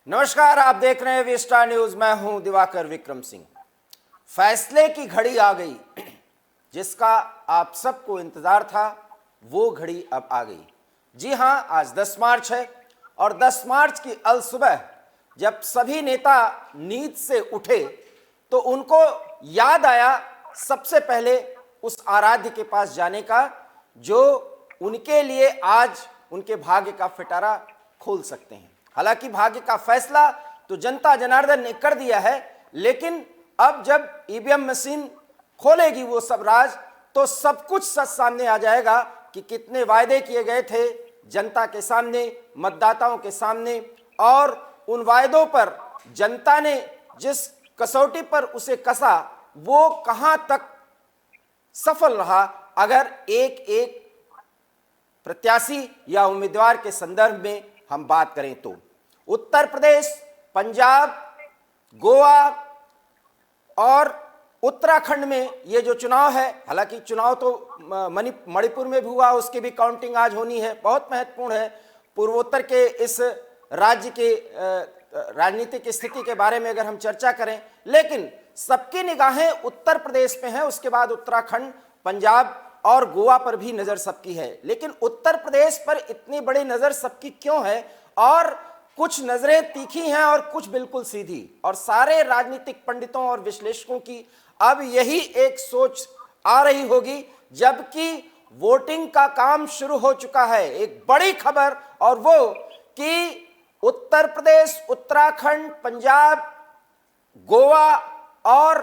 नमस्कार, आप देख रहे हैं वीस्टा न्यूज। मैं हूं दिवाकर विक्रम सिंह। फैसले की घड़ी आ गई, जिसका आप सबको इंतजार था, वो घड़ी अब आ गई। जी हां, आज 10 मार्च है और 10 मार्च की अलसुबह जब सभी नेता नींद से उठे तो उनको याद आया सबसे पहले उस आराध्य के पास जाने का, जो उनके लिए आज उनके भाग्य का फिटारा खोल सकते हैं। हालांकि भाग्य का फैसला तो जनता जनार्दन ने कर दिया है, लेकिन अब जब ईवीएम मशीन खोलेगी वो सब राज, तो सब कुछ सच सामने आ जाएगा कि कितने वायदे किए गए थे जनता के सामने, मतदाताओं के सामने, और उन वायदों पर जनता ने जिस कसौटी पर उसे कसा वो कहां तक सफल रहा। अगर एक एक प्रत्याशी या उम्मीदवार के संदर्भ में हम बात करें तो उत्तर प्रदेश, पंजाब, गोवा और उत्तराखंड में ये जो चुनाव है, हालांकि चुनाव तो मणिपुर में भी हुआ, उसकी भी काउंटिंग आज होनी है, बहुत महत्वपूर्ण है। पूर्वोत्तर के इस राज्य के राजनीतिक स्थिति के बारे में अगर हम चर्चा करें, लेकिन सबकी निगाहें उत्तर प्रदेश पे हैं, उसके बाद उत्तराखंड, पंजाब और गोवा पर भी नजर सबकी है। लेकिन उत्तर प्रदेश पर इतनी बड़ी नजर सबकी क्यों है? और कुछ नजरें तीखी हैं और कुछ बिल्कुल सीधी, और सारे राजनीतिक पंडितों और विश्लेषकों की अब यही एक सोच आ रही होगी, जबकि वोटिंग का काम शुरू हो चुका है। एक बड़ी खबर, और वो कि उत्तर प्रदेश, उत्तराखंड, पंजाब, गोवा और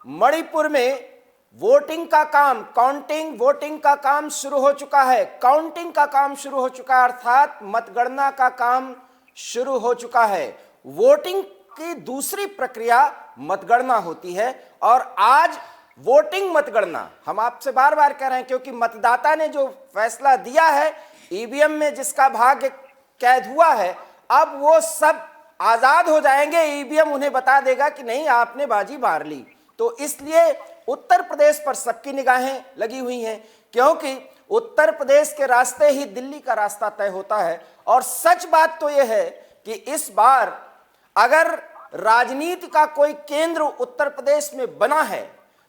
मणिपुर में वोटिंग का काम, काउंटिंग वोटिंग का काम शुरू हो चुका है, काउंटिंग का काम शुरू हो चुका है, अर्थात मतगणना का काम शुरू हो चुका है। वोटिंग की दूसरी प्रक्रिया मतगणना होती है, और आज वोटिंग मतगणना हम आपसे बार बार कह रहे हैं, क्योंकि मतदाता ने जो फैसला दिया है, ईवीएम में जिसका भाग्य कैद हुआ है, अब वो सब आजाद हो जाएंगे। ईवीएम उन्हें बता देगा कि नहीं, आपने बाजी मार ली। तो इसलिए उत्तर प्रदेश पर सबकी निगाहें लगी हुई हैं, क्योंकि उत्तर प्रदेश के रास्ते ही दिल्ली का रास्ता तय होता है। और सच बात तो यह है कि इस बार अगर राजनीति का कोई केंद्र उत्तर प्रदेश में बना है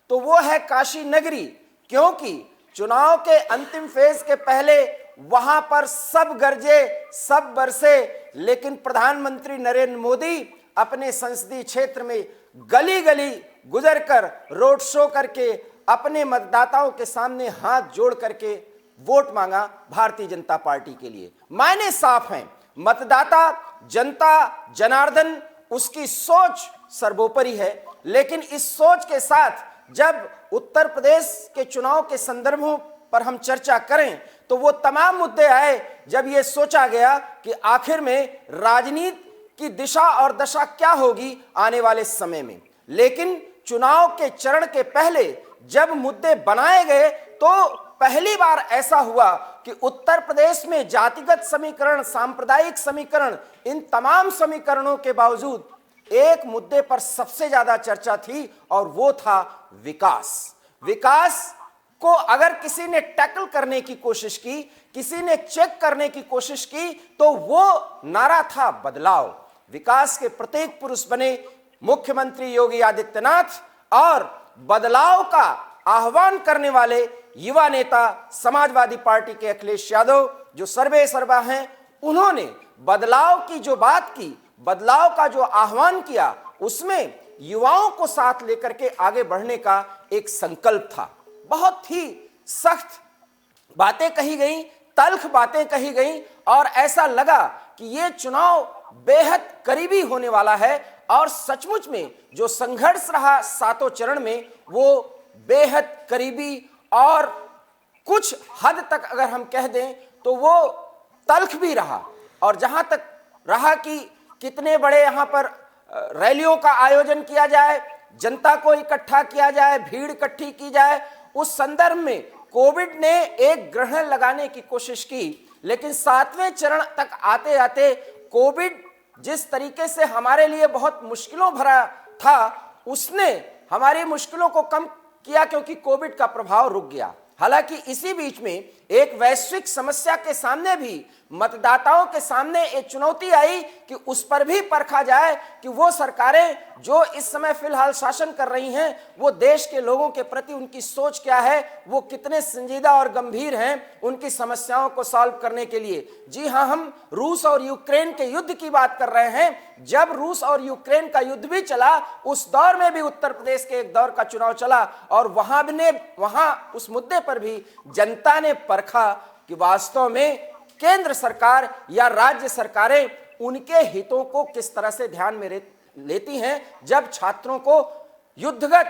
तो वो है काशी नगरी, क्योंकि चुनाव के अंतिम फेज के पहले वहां पर सब गरजे, सब बरसे, लेकिन प्रधानमंत्री नरेंद्र मोदी अपने संसदीय क्षेत्र में गली गली गुजरकर, रोड शो करके, अपने मतदाताओं के सामने हाथ जोड़ करके वोट मांगा भारतीय जनता पार्टी के लिए। मायने साफ हैं, मतदाता, जनता जनार्दन, उसकी सोच सर्वोपरि है। लेकिन इस सोच के साथ जब उत्तर प्रदेश के चुनाव के संदर्भों पर हम चर्चा करें तो वो तमाम मुद्दे आए जब ये सोचा गया कि आखिर में राजनीति की दिशा और दशा क्या होगी आने वाले समय में। लेकिन चुनाव के चरण के पहले जब मुद्दे बनाए गए तो पहली बार ऐसा हुआ कि उत्तर प्रदेश में जातिगत समीकरण, सांप्रदायिक समीकरण, इन तमाम समीकरणों के बावजूद एक मुद्दे पर सबसे ज्यादा चर्चा थी, और वो था विकास। विकास को अगर किसी ने टैकल करने की कोशिश की, किसी ने चेक करने की कोशिश की, तो वो नारा था बदलाव। विकास के प्रत्येक पुरुष बने मुख्यमंत्री योगी आदित्यनाथ, और बदलाव का आह्वान करने वाले युवा नेता समाजवादी पार्टी के अखिलेश यादव, जो सर्वे सर्वा हैं, उन्होंने बदलाव की जो बात की, बदलाव का जो आह्वान किया, उसमें युवाओं को साथ लेकर के आगे बढ़ने का एक संकल्प था। बहुत ही सख्त बातें कही गई, तल्ख बातें कही गई, और ऐसा लगा कि ये चुनाव बेहद करीबी होने वाला है। और सचमुच में जो संघर्ष रहा सातों चरण में, वो बेहद करीबी, और कुछ हद तक अगर हम कह दें तो वो तल्ख भी रहा। और जहां तक रहा कि कितने बड़े यहां पर रैलियों का आयोजन किया जाए, जनता को इकट्ठा किया जाए, भीड़ इकट्ठी की जाए, उस संदर्भ में कोविड ने एक ग्रहण लगाने की कोशिश की। लेकिन 7वें चरण तक आते आते कोविड जिस तरीके से हमारे लिए बहुत मुश्किलों भरा था, उसने हमारी मुश्किलों को कम किया, क्योंकि कोविड का प्रभाव रुक गया। हालांकि इसी बीच में एक वैश्विक समस्या के सामने भी मतदाताओं के सामने एक चुनौती आई कि उस पर भी परखा जाए कि वो सरकारें जो इस समय फिलहाल शासन कर रही हैं वो देश के लोगों के प्रति उनकी सोच क्या है, वो कितने संजीदा और गंभीर हैं उनकी समस्याओं को सॉल्व करने के लिए। जी हां, हम रूस और यूक्रेन के युद्ध की बात कर रहे हैं। जब रूस और यूक्रेन का युद्ध भी चला, उस दौर में भी उत्तर प्रदेश के एक दौर का चुनाव चला और वहां उस मुद्दे पर भी जनता ने परखा कि वास्तव में केंद्र सरकार या राज्य सरकारें उनके हितों को किस तरह से ध्यान में लेती हैं जब छात्रों को युद्धरत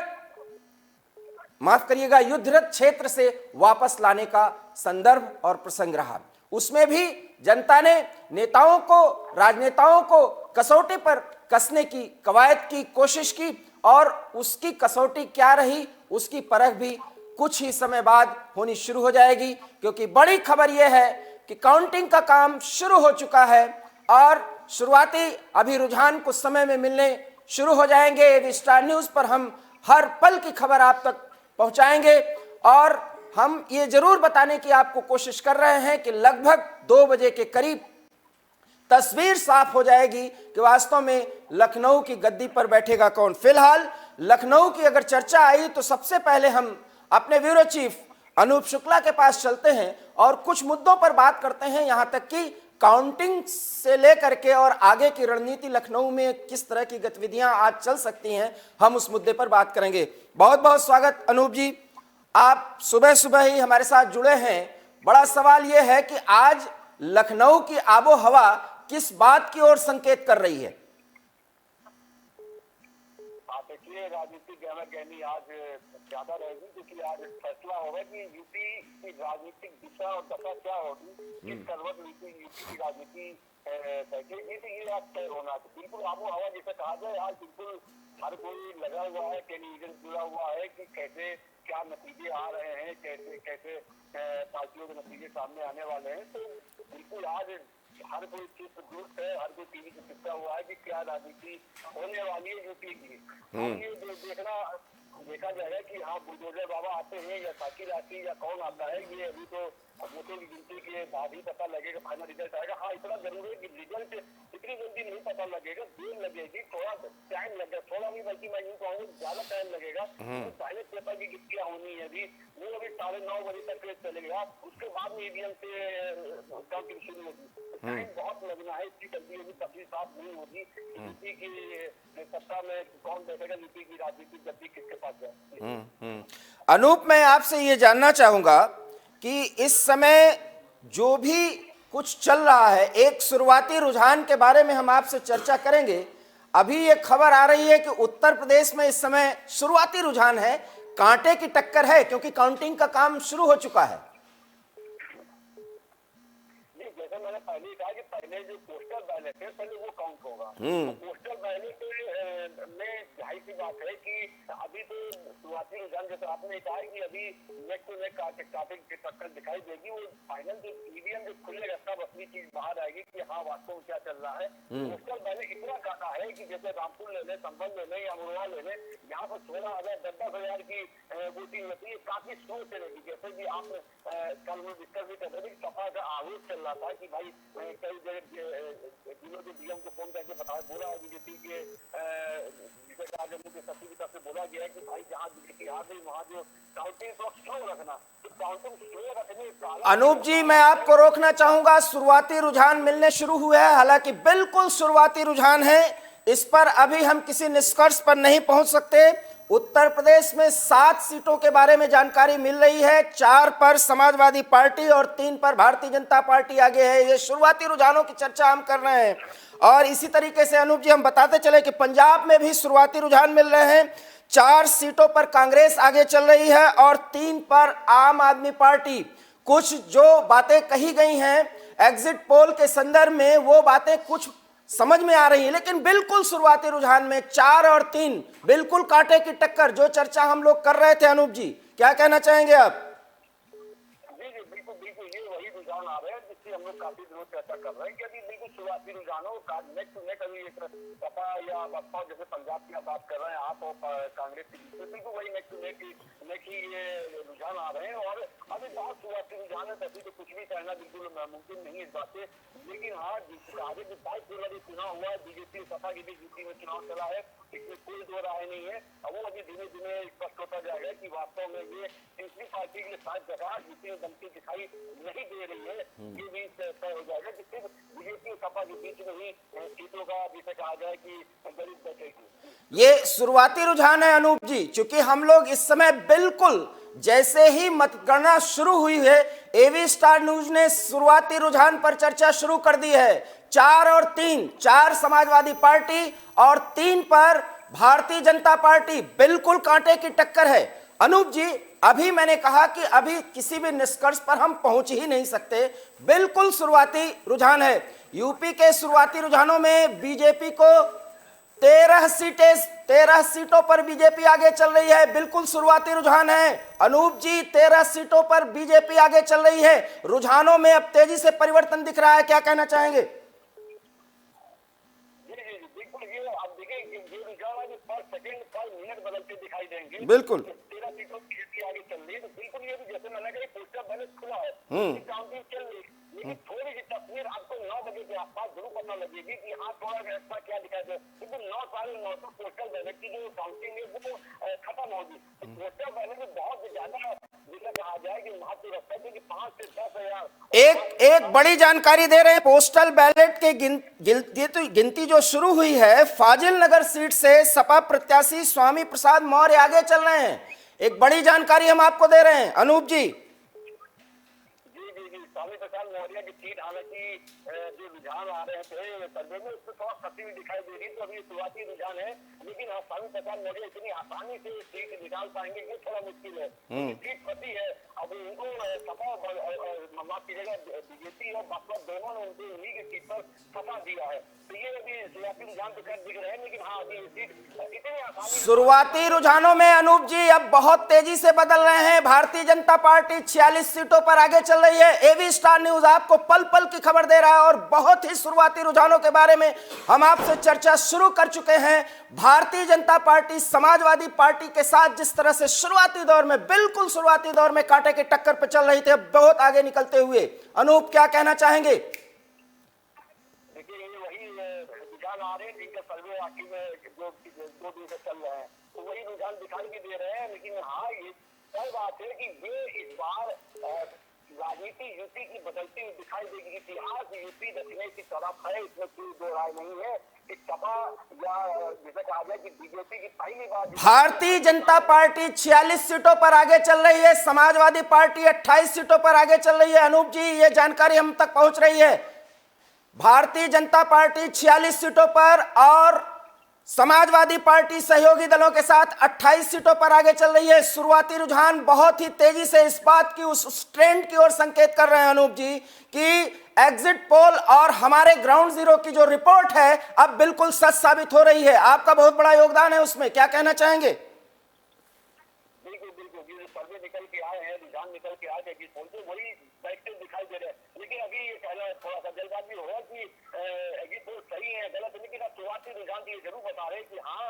क्षेत्र से वापस लाने का संदर्भ और प्रसंग रहा। उसमें भी जनता ने राजनेताओं को कसौटी पर कसने की कवायद की कोशिश की और उसकी कसौटी क्या रही उसकी परख भी कुछ ही समय बाद होनी शुरू हो जाएगी, क्योंकि बड़ी खबर यह है कि काउंटिंग का काम शुरू हो चुका है और शुरुआती अभी रुझान कुछ समय में मिलने शुरू हो जाएंगे। एबी स्टार न्यूज पर हम हर पल की खबर आप तक पहुंचाएंगे और हम ये जरूर बताने की आपको कोशिश कर रहे हैं कि लगभग 2 बजे के करीब तस्वीर साफ हो जाएगी कि वास्तव में लखनऊ की गद्दी पर बैठेगा कौन। फिलहाल लखनऊ की अगर चर्चा आई तो सबसे पहले हम अपने ब्यूरो चीफ अनूप शुक्ला के पास चलते हैं और कुछ मुद्दों पर बात करते हैं, यहां तक कि काउंटिंग से लेकर के और आगे की रणनीति लखनऊ में किस तरह की गतिविधियां आज चल सकती हैं, हम उस मुद्दे पर बात करेंगे। बहुत बहुत स्वागत अनूप जी, आप सुबह सुबह ही हमारे साथ जुड़े हैं। बड़ा सवाल यह है कि आज लखनऊ की आबो हवा किस बात की ओर संकेत कर रही है? देखिए, राजनीतिक गहमा-गहमी आज ज्यादा रहेगी क्योंकि आज फैसला होगा कि यूपी की राजनीतिक दिशा और दशा क्या होगी, किस करवट यूपी की राजनीति बैठेगी। तो ये आज तय होना है। बिल्कुल आबो हवा जैसे कहा जाए, आज बिल्कुल हर कोई लगा हुआ है, टेलीविजन जुड़ा हुआ है कि कैसे क्या नतीजे आ रहे हैं, कैसे कैसे पार्टियों के नतीजे सामने आने वाले हैं। तो बिल्कुल आज हर कोई चीज दुरुस्त है, हर कोई टीवी से चिपका हुआ है कि क्या राजनीति होने वाली है यूपी की। ये देखा जाएगा कि हाँ बुलडोजर बाबा आते हैं या साकी राशि या कौन आता है, ये अभी तो वोटों की गिनती के बाद ही पता लगेगा, फाइनल रिजल्ट आएगा। हाँ, इतना जरूर है कि रिजल्ट इतनी जल्दी नहीं पता लगेगा, देर लगेगी, थोड़ा टाइम लगेगा, थोड़ा नहीं बल्कि मैं यूँ कहूँ ज्यादा टाइम लगेगा। तो पहले पेपर की गिनतियाँ होनी है अभी, वो अभी 9:30 बजे तक चलेगा, उसके बाद में ईवीएम से काउंटिंग शुरू होगी। टाइम बहुत लगना है, इसकी जल्दी अभी तफसील साफ नहीं होगी यूपी की सत्ता में कौन बैठेगा, यूपी की राजनीतिक गद्दी किसके पास जाए। अनूप, मैं आपसे ये जानना चाहूंगा कि इस समय जो भी कुछ चल रहा है, एक शुरुआती रुझान के बारे में हम आपसे चर्चा करेंगे। अभी ये खबर आ रही है कि उत्तर प्रदेश में इस समय शुरुआती रुझान है, कांटे की टक्कर है क्योंकि काउंटिंग का काम शुरू हो चुका है। जैसे मैंने पहले ही कहा कि पहले जो पोस्टल बैलेट है पहले वो काउंट होगा। तो पोस्टल बैलेट में जाहिर सी बात है कि अभी तो शुरुआती रुझान जैसे आपने कहा कि अभी नेक टू नेक काउंटिंग की टक्कर दिखाई देगी। वो फाइनल जो ईवीएम जो खुलेगा तब असली चीज बाहर आएगी कि हाँ वास्तव में क्या चल रहा है। पोस्टल बैलेट इतना काटा है कि जैसे रामपुर ले लें, संभल ले लें या अमरोहा ले लें, यहाँ पर 16,000 10,000 की वोटिंग होती है, काफी स्लो चलेगी। जैसे कि आप कल में डिस्कस भी कर रहे थे, सपा का आरोप चल रहा था कि भाई कई जगह जिलों के डीएम को फोन करके बताया, बोला बीजेपी के सचिव की तरफ से बोला गया है कि भाई जहाँ बीजेपी आ गई वहाँ जो काउंटिंग को स्लो रखना, तो काउंटिंग स्लो रखने। अनूप जी, मैं आपको रोकना चाहूंगा, शुरुआती रुझान मिलने शुरू हुए हैं, हालांकि बिल्कुल शुरुआती रुझान है, इस पर अभी हम किसी निष्कर्ष पर नहीं पहुंच सकते। उत्तर प्रदेश में 7 सीटों के बारे में जानकारी मिल रही है, 4 पर समाजवादी पार्टी और 3 पर भारतीय जनता पार्टी आगे है। ये शुरुआती रुझानों की चर्चा हम कर रहे हैं और इसी तरीके से अनूप जी हम बताते चले कि पंजाब में भी शुरुआती रुझान मिल रहे हैं। 4 सीटों पर कांग्रेस आगे चल रही है और 3 पर आम आदमी पार्टी। कुछ जो बातें कही गई हैं एग्जिट पोल के संदर्भ में, वो बातें कुछ समझ में आ रही है, लेकिन बिल्कुल शुरुआती रुझान में 4 और 3 बिल्कुल कांटे की टक्कर, जो चर्चा हम लोग कर रहे थे। अनूप जी, क्या कहना चाहेंगे आप? जी जी, बिल्कुल बिल्कुल, ये वही रुझान आ रहे हैं जिसकी हम लोग काफी दिनों चर्चा कर रहे हैं कि अभी बिल्कुल शुरुआती रुझानों का नेक्स्ट टू नेक्स्ट अभी एक सपा या बसपा जैसे पंजाब की आप बात कर रहे हैं आप और कांग्रेस की, बिल्कुल वही नेक्स्ट टू नेक्स्ट ही ये रुझान आ रहे हैं। और अभी बहुत शुरुआती रुझान वर्तमान में तभी तो कुछ भी कहना बिल्कुल मुमकिन नहीं इस बात से। लेकिन हाँ, आगे जो 22 फरवरी चुनाव हुआ है, बीजेपी सपा के बीच यूपी में चुनाव चला है, इसमें कोई दो राय नहीं है। अब वो अभी धीमे धीमे स्पष्ट होता जाएगा कि वास्तव में ये तीसरी पार्टी के लिए शायद जगह यूपी में बनती दिखाई नहीं दे रही है, ये भी तय हो जाएगा कि सिर्फ बीजेपी और सपा के बीच में ही सीटों का जिसे कहा जाए कि गणित बैठेगी। ये शुरुआती रुझान है अनूप जी, क्योंकि हम लोग इस समय बिल्कुल जैसे ही मतगणना शुरू हुई है, एवी स्टार न्यूज ने शुरुआती रुझान पर चर्चा शुरू कर दी है। 4 और 3, 4 समाजवादी पार्टी और 3 पर भारतीय जनता पार्टी, बिल्कुल कांटे की टक्कर है। अनूप जी, अभी मैंने कहा कि अभी किसी भी निष्कर्ष पर हम पहुंच ही नहीं सकते, बिल्कुल शुरुआती रुझान है। यूपी के शुरुआती रुझानों में बीजेपी को 13 सीटों पर बीजेपी आगे चल रही है, बिल्कुल शुरुआती रुझान है। अनूप जी, 13 सीटों पर बीजेपी आगे चल रही है, रुझानों में अब तेजी से परिवर्तन दिख रहा है, क्या कहना चाहेंगे? बिल्कुल, ये आप देखिए ये रुझान है, पर सेकंड पर मिनट बदलते दिखाई देंगे। बिल्कुल 13 सीटों की आगे चल रही है, तो बिल्कुल ये भी जैसे मैंने कहा पोस्टर बैलेंस खुला है, काउंटिंग चल रही है, लेकिन थोड़ी सी तस्वीर आपको 9 बजे के आसपास जरूर पता लगेगी कि हाँ थोड़ा ऐसा क्या दिखाई दे, क्योंकि 9 तक पोस्टल बैलेट की जो काउंटिंग है वो खत्म होगी। तो पोस्टल बैलेट में बहुत ज्यादा जिसे कहा जाए कि महत्व रखता है, क्योंकि 5 से 10 हजार एक बड़ी जानकारी दे रहे हैं। पोस्टल बैलेट के गिनती जो शुरू हुई है, फाजिल नगर सीट से सपा प्रत्याशी स्वामी प्रसाद मौर्य आगे चल रहे हैं। एक बड़ी जानकारी हम आपको दे रहे हैं अनूप जी। स्वामी प्रसाद मौर्य की सीट, हालांकि जो रुझान आ रहे थे सर्वे में उसको थोड़ा फंसी हुई दिखाई दे रही, तो अभी शुरुआती रुझान है। लेकिन हाँ, स्वामी प्रसाद मौर्य इतनी आसानी से सीट निकाल पाएंगे ये थोड़ा मुश्किल है, सीट फंसी है। अब उनको सपा माफ कीजिएगा, बीजेपी और बसपा दोनों ने उनको उन्हीं की सीट पर फंसा दिया है, तो ये अभी शुरुआती रुझान तो दिख रहे हैं। लेकिन हाँ, अभी सीट इतनी आसानी शुरुआती रुझानों में अनूप जी अब बहुत तेजी से बदल रहे हैं। भारतीय जनता पार्टी 46 सीटों पर आगे चल रही है। एवी स्टार न्यूज आपको पल पल की खबर दे रहा है और बहुत ही शुरुआती रुझानों के बारे में हम आपसे चर्चा शुरू कर चुके हैं। भारतीय जनता पार्टी समाजवादी पार्टी के साथ जिस तरह से शुरुआती दौर में, बिल्कुल शुरुआती दौर में कांटे की टक्कर पर चल रही थी, अब बहुत आगे निकलते हुए अनूप क्या कहना चाहेंगे? आ रहे हैं, जिनका सर्वे वाकई में जो 2 दिन से चल रहे हैं, तो वही रुझान दिखाई भी दे रहे हैं। लेकिन हाँ, ये तय बात है कि ये इस बार राजनीति यूपी की बदलती हुई दिखाई देगी। इतिहास यूपी दक्षिण की तरफ है, इसमें कोई दो राय नहीं है कि सपा या जिसे कहा जाए कि बीजेपी की पहली बार भारतीय जनता पार्टी 46 सीटों पर आगे चल रही है, समाजवादी पार्टी 28 सीटों पर आगे चल रही है। अनूप जी, ये जानकारी हम तक पहुंच रही है। भारतीय जनता पार्टी 46 सीटों पर और समाजवादी पार्टी सहयोगी दलों के साथ 28 सीटों पर आगे चल रही है। शुरुआती रुझान बहुत ही तेजी से इस बात की, उस ट्रेंड की ओर संकेत कर रहे हैं अनूप जी कि एग्जिट पोल और हमारे ग्राउंड जीरो की जो रिपोर्ट है अब बिल्कुल सच साबित हो रही है। आपका बहुत बड़ा योगदान है उसमें, क्या कहना चाहेंगे? सर्वे निकल के आए हैं, रुझान निकल के आए थे, वही बैठते दिखाई दे रहे हैं। लेकिन अभी ये कहना थोड़ा सा जल्दबाजी हो रहा है कि एग्जिट पोल सही है गलत है, लेकिन अब शुरुआती रुझान ये जरूर बता रहे हैं कि हाँ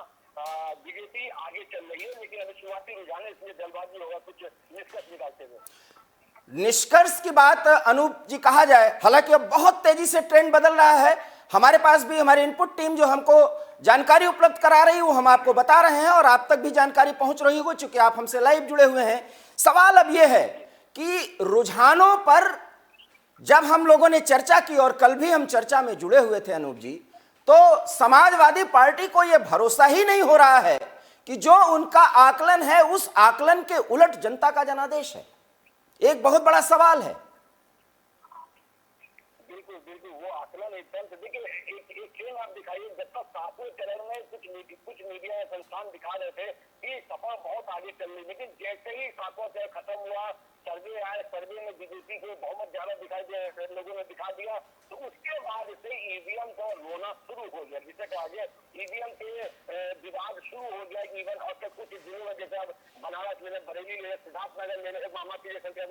बीजेपी आगे चल रही है। लेकिन अभी शुरुआती रुझान है, इसलिए जल्दबाजी होगा कुछ निष्कर्ष निकालते हुए। निष्कर्ष की बात अनूप जी कहा जाए, हालांकि अब बहुत तेजी से ट्रेंड बदल रहा है। हमारे पास भी हमारी इनपुट टीम जो हमको जानकारी उपलब्ध करा रही है वो हम आपको बता रहे हैं और आप तक भी जानकारी पहुंच रही होगी, चूंकि आप हमसे लाइव जुड़े हुए हैं। सवाल अब यह है कि रुझानों पर जब हम लोगों ने चर्चा की और कल भी हम चर्चा में जुड़े हुए थे अनूप जी, तो समाजवादी पार्टी को यह भरोसा ही नहीं हो रहा है कि जो उनका आकलन है उस आकलन के उलट जनता का जनादेश है। एक बहुत बड़ा सवाल है। बिल्कुल वो आकलन एकदम से देखिए, एक खेल आप दिखाइए। जब तक 7वें चरण में कुछ मीडिया संस्थान दिखा रहे थे कि सपा बहुत आगे चल रही, लेकिन जैसे ही 7वां चरण खत्म हुआ, सर्वे आए, सर्वे में बीजेपी को बहुमत ज्यादा दिखाई दे, लोगों ने दिखा दिया, तो उसके बाद से ईवीएम का रोना शुरू हो गया। जिसे कहा गया ईवीएम के विवाद शुरू हो गया। इवन और कुछ जिलों में जैसे अब बनारस ले, बरेली ले, सिद्धार्थनगर ले, मामा पीरे नगर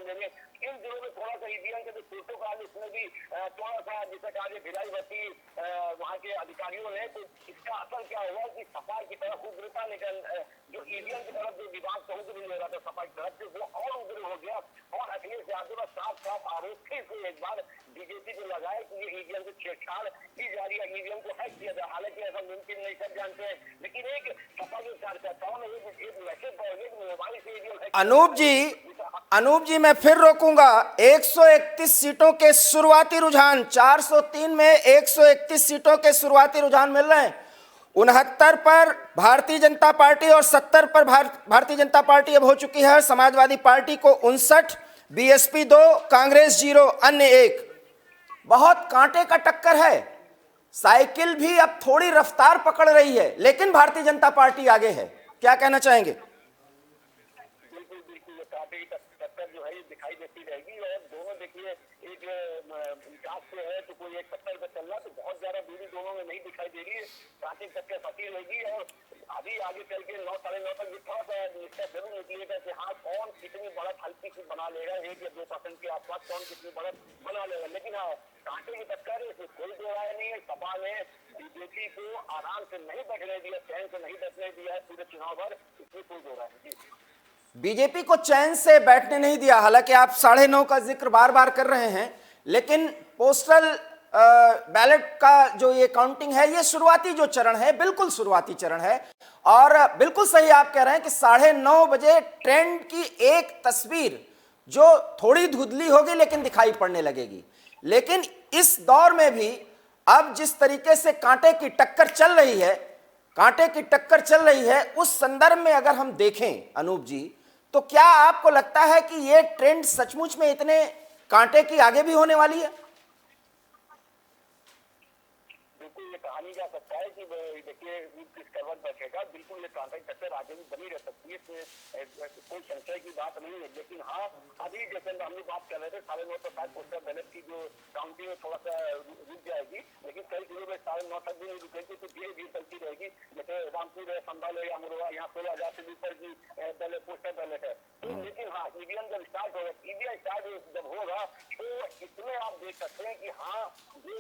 ले, इन जिलों में थोड़ा सा ईवीएम के जो प्रोटोकॉल इसमें भी थोड़ा सा जिसे कहा गया भिलाई बत्ती वहाँ के अधिकारियों ने, तो इसका असर क्या हुआ कि सपा की तरफ उग्रता निकल, जो ईवीएम की तरफ जो विवाद का उग्र ले रहा था सपा की तरफ से, वो और उग्र हो गया। और अखिलेश यादव एक बार बीजेपी को लगाए कि ये ईवीएम से छेड़छाड़ की जा रही है, ईवीएम को हैक किया जाए। हालांकि ऐसा मुमकिन नहीं, सब जानते हैं, लेकिन एक सपा के कार्यकर्ताओं ने एक मैसेज पहुंचे कि मोबाइल से ईवीएम हैक। अनूप जी मैं फिर रोकूंगा। 131 सीटों के शुरुआती रुझान, 403 में 131 सीटों के शुरुआती रुझान मिल रहे हैं। 69 पर भारतीय जनता पार्टी और 70 पर भारतीय जनता पार्टी अब हो चुकी है। समाजवादी पार्टी को 59, बीएसपी 2, कांग्रेस 0, अन्य 1। बहुत कांटे का टक्कर है। साइकिल भी अब थोड़ी रफ्तार पकड़ रही है, लेकिन भारतीय जनता पार्टी आगे है। क्या कहना चाहेंगे? बिल्कुल बिल्कुल, ये कांटे की टक्कर जो है ये दिखाई देती रहेगी। और दोनों देखिए, एक विकास से है तो कोई एक टक्कर पे चल रहा, तो बहुत ज्यादा दूरी दोनों में नहीं दिखाई दे रही है। कांटे की टक्कर फंसी रहेगी और अभी आगे चल के 9, 9:30 तक ये थोड़ा सा निश्चय जरूर निकलेगा कि हाँ कौन कितनी बढ़त हल्की सी बना लेगा, 1 या 2% के आसपास कौन कितनी बढ़त बना लेगा। लेकिन हाँ, कांटे की टक्कर है, इसमें कोई दो राय नहीं है। सपा ने बीजेपी को आराम से नहीं बैठने दिया, चैन से नहीं बैठने दिया है पूरे चुनाव भर, इसमें कोई दो राय नहीं। बीजेपी को चैन से बैठने नहीं दिया। हालांकि आप 9:30 का जिक्र बार बार कर रहे हैं, लेकिन पोस्टल बैलेट का जो ये काउंटिंग है, ये शुरुआती जो चरण है, बिल्कुल शुरुआती चरण है। और बिल्कुल सही आप कह रहे हैं कि 9:30 बजे ट्रेंड की एक तस्वीर जो थोड़ी धुंधली होगी लेकिन दिखाई पड़ने लगेगी। लेकिन इस दौर में भी अब जिस तरीके से कांटे की टक्कर चल रही है, उस संदर्भ में अगर हम देखें अनूप जी, तो क्या आपको लगता है कि ये ट्रेंड सचमुच में इतने कांटे की आगे भी होने वाली है? बिल्कुल ये कहानी जा सकता है कि देखिए किस करवट बैठेगा। बिल्कुल ये कांटे की टक्कर आगे भी बनी रह सकती है, इसमें कोई संशय की बात नहीं है। लेकिन हाँ, अभी जैसे हम लोग बात कर रहे थे 9:30 तक शायद पोस्टल बैलेट की जो काउंटिंग थोड़ा सा रुक जाएगी, लेकिन कई जिलों में 9:30 तक भी नहीं रुकेगी, तो धीरे धीरे चलती रहेगी। जैसे रामपुर है, संभाल है, अमरोहा, यहाँ 16,000 से ऊपर की पोस्टल बैलेट है। लेकिन हाँ, ईवीएम जब स्टार्ट होगा, ईवीएम स्टार्ट जब होगा, तो इसमें आप देख सकते हैं कि हाँ ये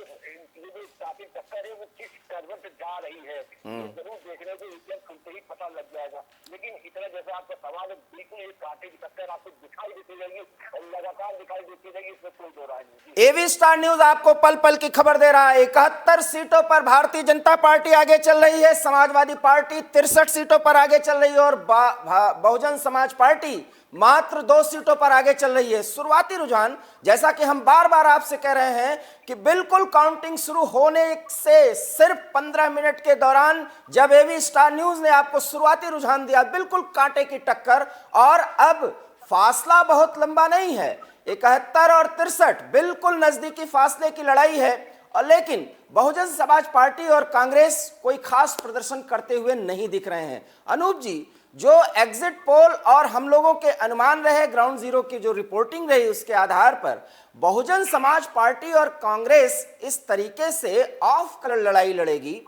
जो काफी टक्कर है वो किस करवट जा रही है, तो जरूर देखने को ईवीएम खुलते ही पता लग जाएगा। लेकिन इतना जैसा आपका सवाल है, बिल्कुल ये कांटे की टक्कर आपको दिखाई देती रहेगी और लगातार दिखाई देती रहेगी, इसमें कोई दो राय नहीं। एवी स्टार न्यूज आपको पल पल की खबर दे रहा है। 71 सीटों पर भारतीय जनता पार्टी आगे चल रही है, समाजवादी पार्टी 63 सीटों पर आगे चल रही है और बहुजन समाज पार्टी मात्र 2 सीटों पर आगे चल रही है। शुरुआती रुझान, जैसा कि हम बार बार आपसे कह रहे हैं कि बिल्कुल काउंटिंग शुरू होने से सिर्फ 15 मिनट के दौरान जब एवी स्टार न्यूज ने आपको शुरुआती रुझान दिया, बिल्कुल कांटे की टक्कर। और अब फासला बहुत लंबा नहीं है, 71 और 63 बिल्कुल नजदीकी फासले की लड़ाई है। और लेकिन बहुजन समाज पार्टी और कांग्रेस कोई खास प्रदर्शन करते हुए नहीं दिख रहे हैं। अनूप जी, जो एग्जिट पोल और हम लोगों के अनुमान रहे, ग्राउंड जीरो की जो रिपोर्टिंग रही, उसके आधार पर बहुजन समाज पार्टी और कांग्रेस इस तरीके से ऑफ कलर लड़ाई लड़ेगी,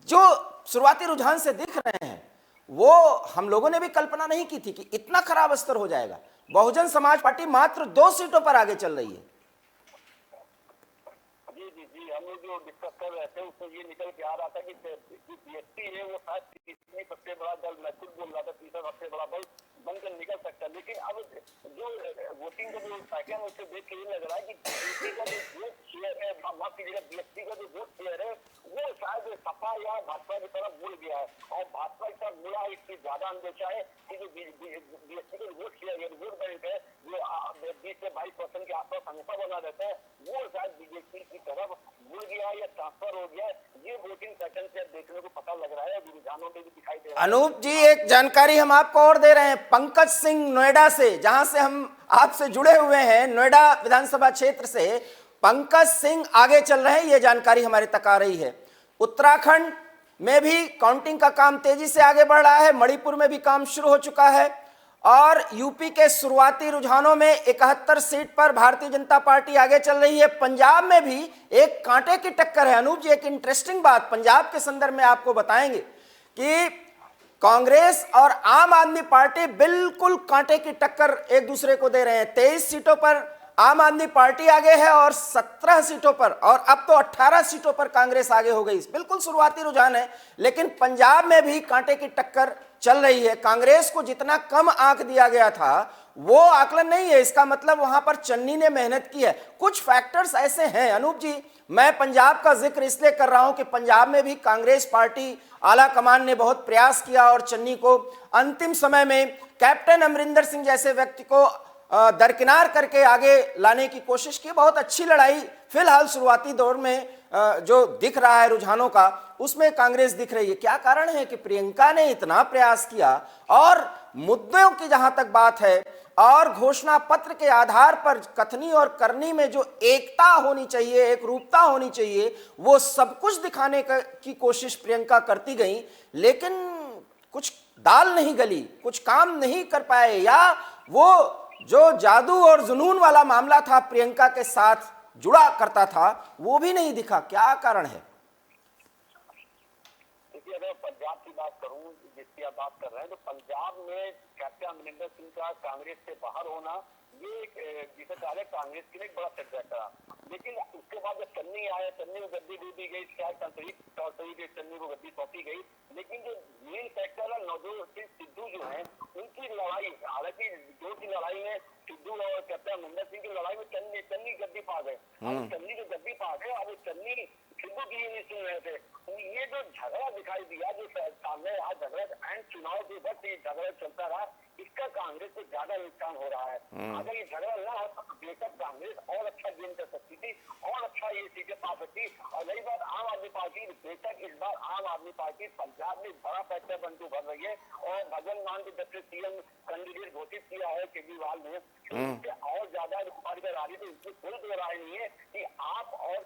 जो शुरुआती रुझान से दिख रहे हैं, वो हम लोगों ने भी कल्पना नहीं की थी कि इतना खराब स्तर हो जाएगा। बहुजन समाज पार्टी मात्र 2 सीटों पर आगे चल रही है। हम लोग जो डिस्कस कर रहे थे उसमें ये निकल के आ रहा था कि बीएसपी है वो शायद तीसरी सबसे बड़ा दल, मैं खुद बोल रहा था तीसरा सबसे बड़ा दल बनकर निकल सकता है। लेकिन अब जो वोटिंग का जो पैटर्न उससे देख के ये लग रहा है कि बीएसपी का जो वोट शेयर है, माफ कीजिएगा, बीएसपी का जो वोट शेयर है वो शायद सपा या भाजपा की तरफ मुड़ गया है। और भाजपा की तरफ मुड़ा, इसकी ज्यादा अंदेशा है कि जो बीएसपी का वोट शेयर है, वोट बैंक है, जो 20 से 22% के आसपास हमेशा बना रहता है, वो शायद बीजेपी की तरफ मुड़ गया या ट्रांसफर हो गया। ये वोटिंग पैटर्न से देखने को पता लग रहा है, रुझानों में भी दिखाई दे रहा है। अनूप जी, एक जानकारी हम आपको और दे रहे हैं पंकज सिंह नोएडा से, जहां से हम आपसे जुड़े हुए हैं, नोएडा विधानसभा क्षेत्र से पंकज सिंह आगे चल रहे हैं, ये जानकारी हमारे तक आ रही है। उत्तराखंड में भी काउंटिंग का काम तेजी से आगे बढ़ रहा है, मणिपुर में भी काम शुरू हो चुका है और यूपी के शुरुआती रुझानों में 71 सीट पर भारतीय जनता पार्टी आगे चल रही है। पंजाब में भी एक कांटे की टक्कर है। अनूप जी, एक इंटरेस्टिंग बात पंजाब के संदर्भ में आपको बताएंगे कि कांग्रेस और आम आदमी पार्टी बिल्कुल कांटे की टक्कर एक दूसरे को दे रहे हैं। 23 सीटों पर आम आदमी पार्टी आगे है और 17 सीटों पर, और अब तो 18 सीटों पर कांग्रेस आगे हो गई। बिल्कुल शुरुआती रुझान है, लेकिन पंजाब में भी कांटे की टक्कर चल रही है। कांग्रेस को जितना कम आंक दिया गया था वो आकलन नहीं है, इसका मतलब वहां पर चन्नी ने मेहनत की है। कुछ फैक्टर्स ऐसे हैं अनूप जी, मैं पंजाब का जिक्र इसलिए कर रहा हूं कि पंजाब में भी कांग्रेस पार्टी आला कमान ने बहुत प्रयास किया और चन्नी को अंतिम समय में कैप्टन अमरिंदर सिंह जैसे व्यक्ति को दरकिनार करके आगे लाने की कोशिश की। बहुत अच्छी लड़ाई फिलहाल शुरुआती दौर में जो दिख रहा है रुझानों का, उसमें कांग्रेस दिख रही है। क्या कारण है कि प्रियंका ने इतना प्रयास किया और मुद्दों की जहां तक बात है और घोषणा पत्र के आधार पर कथनी और करनी में जो एकता होनी चाहिए, एक रूपता होनी चाहिए, वो सब कुछ दिखाने की कोशिश प्रियंका करती गई, लेकिन कुछ दाल नहीं गली, कुछ काम नहीं कर पाए, या वो जो जादू और जुनून वाला मामला था प्रियंका के साथ जुड़ा करता था वो भी नहीं दिखा। क्या कारण है? देखिए, अगर पंजाब की बात करूं जिसकी आप बात कर रहे हैं, तो पंजाब में कैप्टन अमरिंदर सिंह का कांग्रेस से बाहर होना ये जिसे पहले कांग्रेस के लिए एक बड़ा सेटबैक था। लेकिन उसके बाद जब चन्नी आया, चन्नी को गद्दी दे दी गई, शायद तंत्रिक तौर पर चन्नी को गद्दी सौंपी गई, लेकिन जो मेन फैक्टर है नवजोत सिंह सिद्धू जो है उनकी लड़ाई, हालांकि जो की लड़ाई में सिद्धू और कैप्टन अमरिंदर सिंह की लड़ाई में चन्नी गद्दी पा गए। चन्नी जो गद्दी पा गए, अब चन्नी सिद्धू की नहीं सुन रहे थे। ये जो झगड़ा दिखाई दिया, जो सामने आज झगड़ा एंड चुनाव के वक्त ये झगड़ा चलता रहा, इसका कांग्रेस को ज्यादा नुकसान हो रहा है। अगर ये झगड़ा ना हो तो बेशक कांग्रेस और अच्छा गेम कर सकती थी और अच्छा ये सीटें पा सकती। और रही बात आम आदमी पार्टी, बेशक इस बार आम आदमी पार्टी पंजाब में बड़ा फैक्टर बनकर उभर रही है और भगवंत मान को जब से सीएम कैंडिडेट घोषित किया है केजरीवाल ने, उससे और ज्यादा पार्टी आ रही है। तो इसमें कोई दो राय नहीं है कि आप और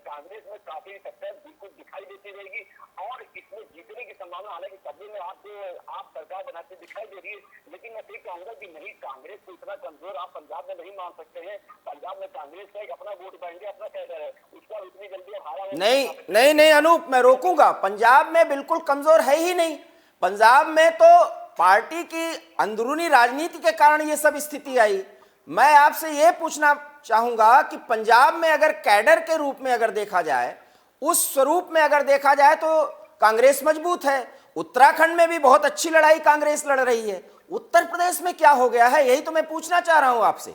कांग्रेस में काफी टक्कर बिल्कुल दिखाई देती रहेगी और इसमें जीतने की संभावना, हालांकि कभी में आप सरकार बनाते दिखाई दे रही है, लेकिन मैं फिर कहूंगा कि नहीं, कांग्रेस को इतना कमजोर आप पंजाब में नहीं मान सकते हैं। पंजाब में कांग्रेस का एक अपना वोट बैंक है, अपना कैडर है, उसका इतनी जल्दी हारा नहीं अनूप, मैं रोकूंगा। पंजाब में बिल्कुल कमजोर है ही नहीं। पंजाब में तो पार्टी की अंदरूनी राजनीति के कारण ये सब स्थिति आई। मैं आपसे ये पूछना चाहूंगा कि पंजाब में अगर कैडर के रूप में अगर देखा जाए, उस स्वरूप में अगर देखा जाए तो कांग्रेस मजबूत है। उत्तराखंड में भी बहुत अच्छी लड़ाई कांग्रेस लड़ रही है। उत्तर प्रदेश में क्या हो गया है, यही तो मैं पूछना चाह रहा हूं आपसे।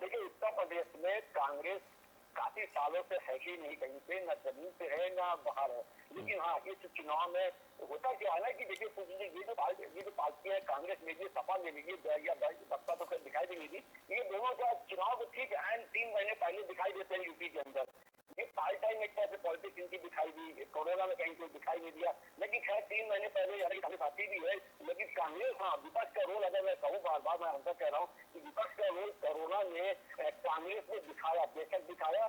देखिए, उत्तर प्रदेश में कांग्रेस काफी सालों से है ही नहीं, कहीं पे न जमीन पे है ना बाहर है। लेकिन हाँ, इस चुनाव में होता क्या है ना कि देखिए, ये जो पार्टी है कांग्रेस में, ये सपा ले लीजिए या बसपा तो दिखाई दे रही थी, ये दोनों का चुनाव को ठीक एंड 3 महीने पहले दिखाई देते हैं यूपी के अंदर। ये पार्ट टाइम एक तरह से पॉलिटिक्स इनकी दिखाई दी, कोरोना में कहीं कोई दिखाई नहीं दिया, लेकिन खैर 3 महीने पहले यानी कांग्रेस आती भी है। लेकिन कांग्रेस, हाँ, विपक्ष का रोल अगर मैं कहूँ, बार बार मैं हमसे कह रहा हूँ कि विपक्ष का रोल कोरोना में कांग्रेस ने दिखाया, बेशक दिखाया।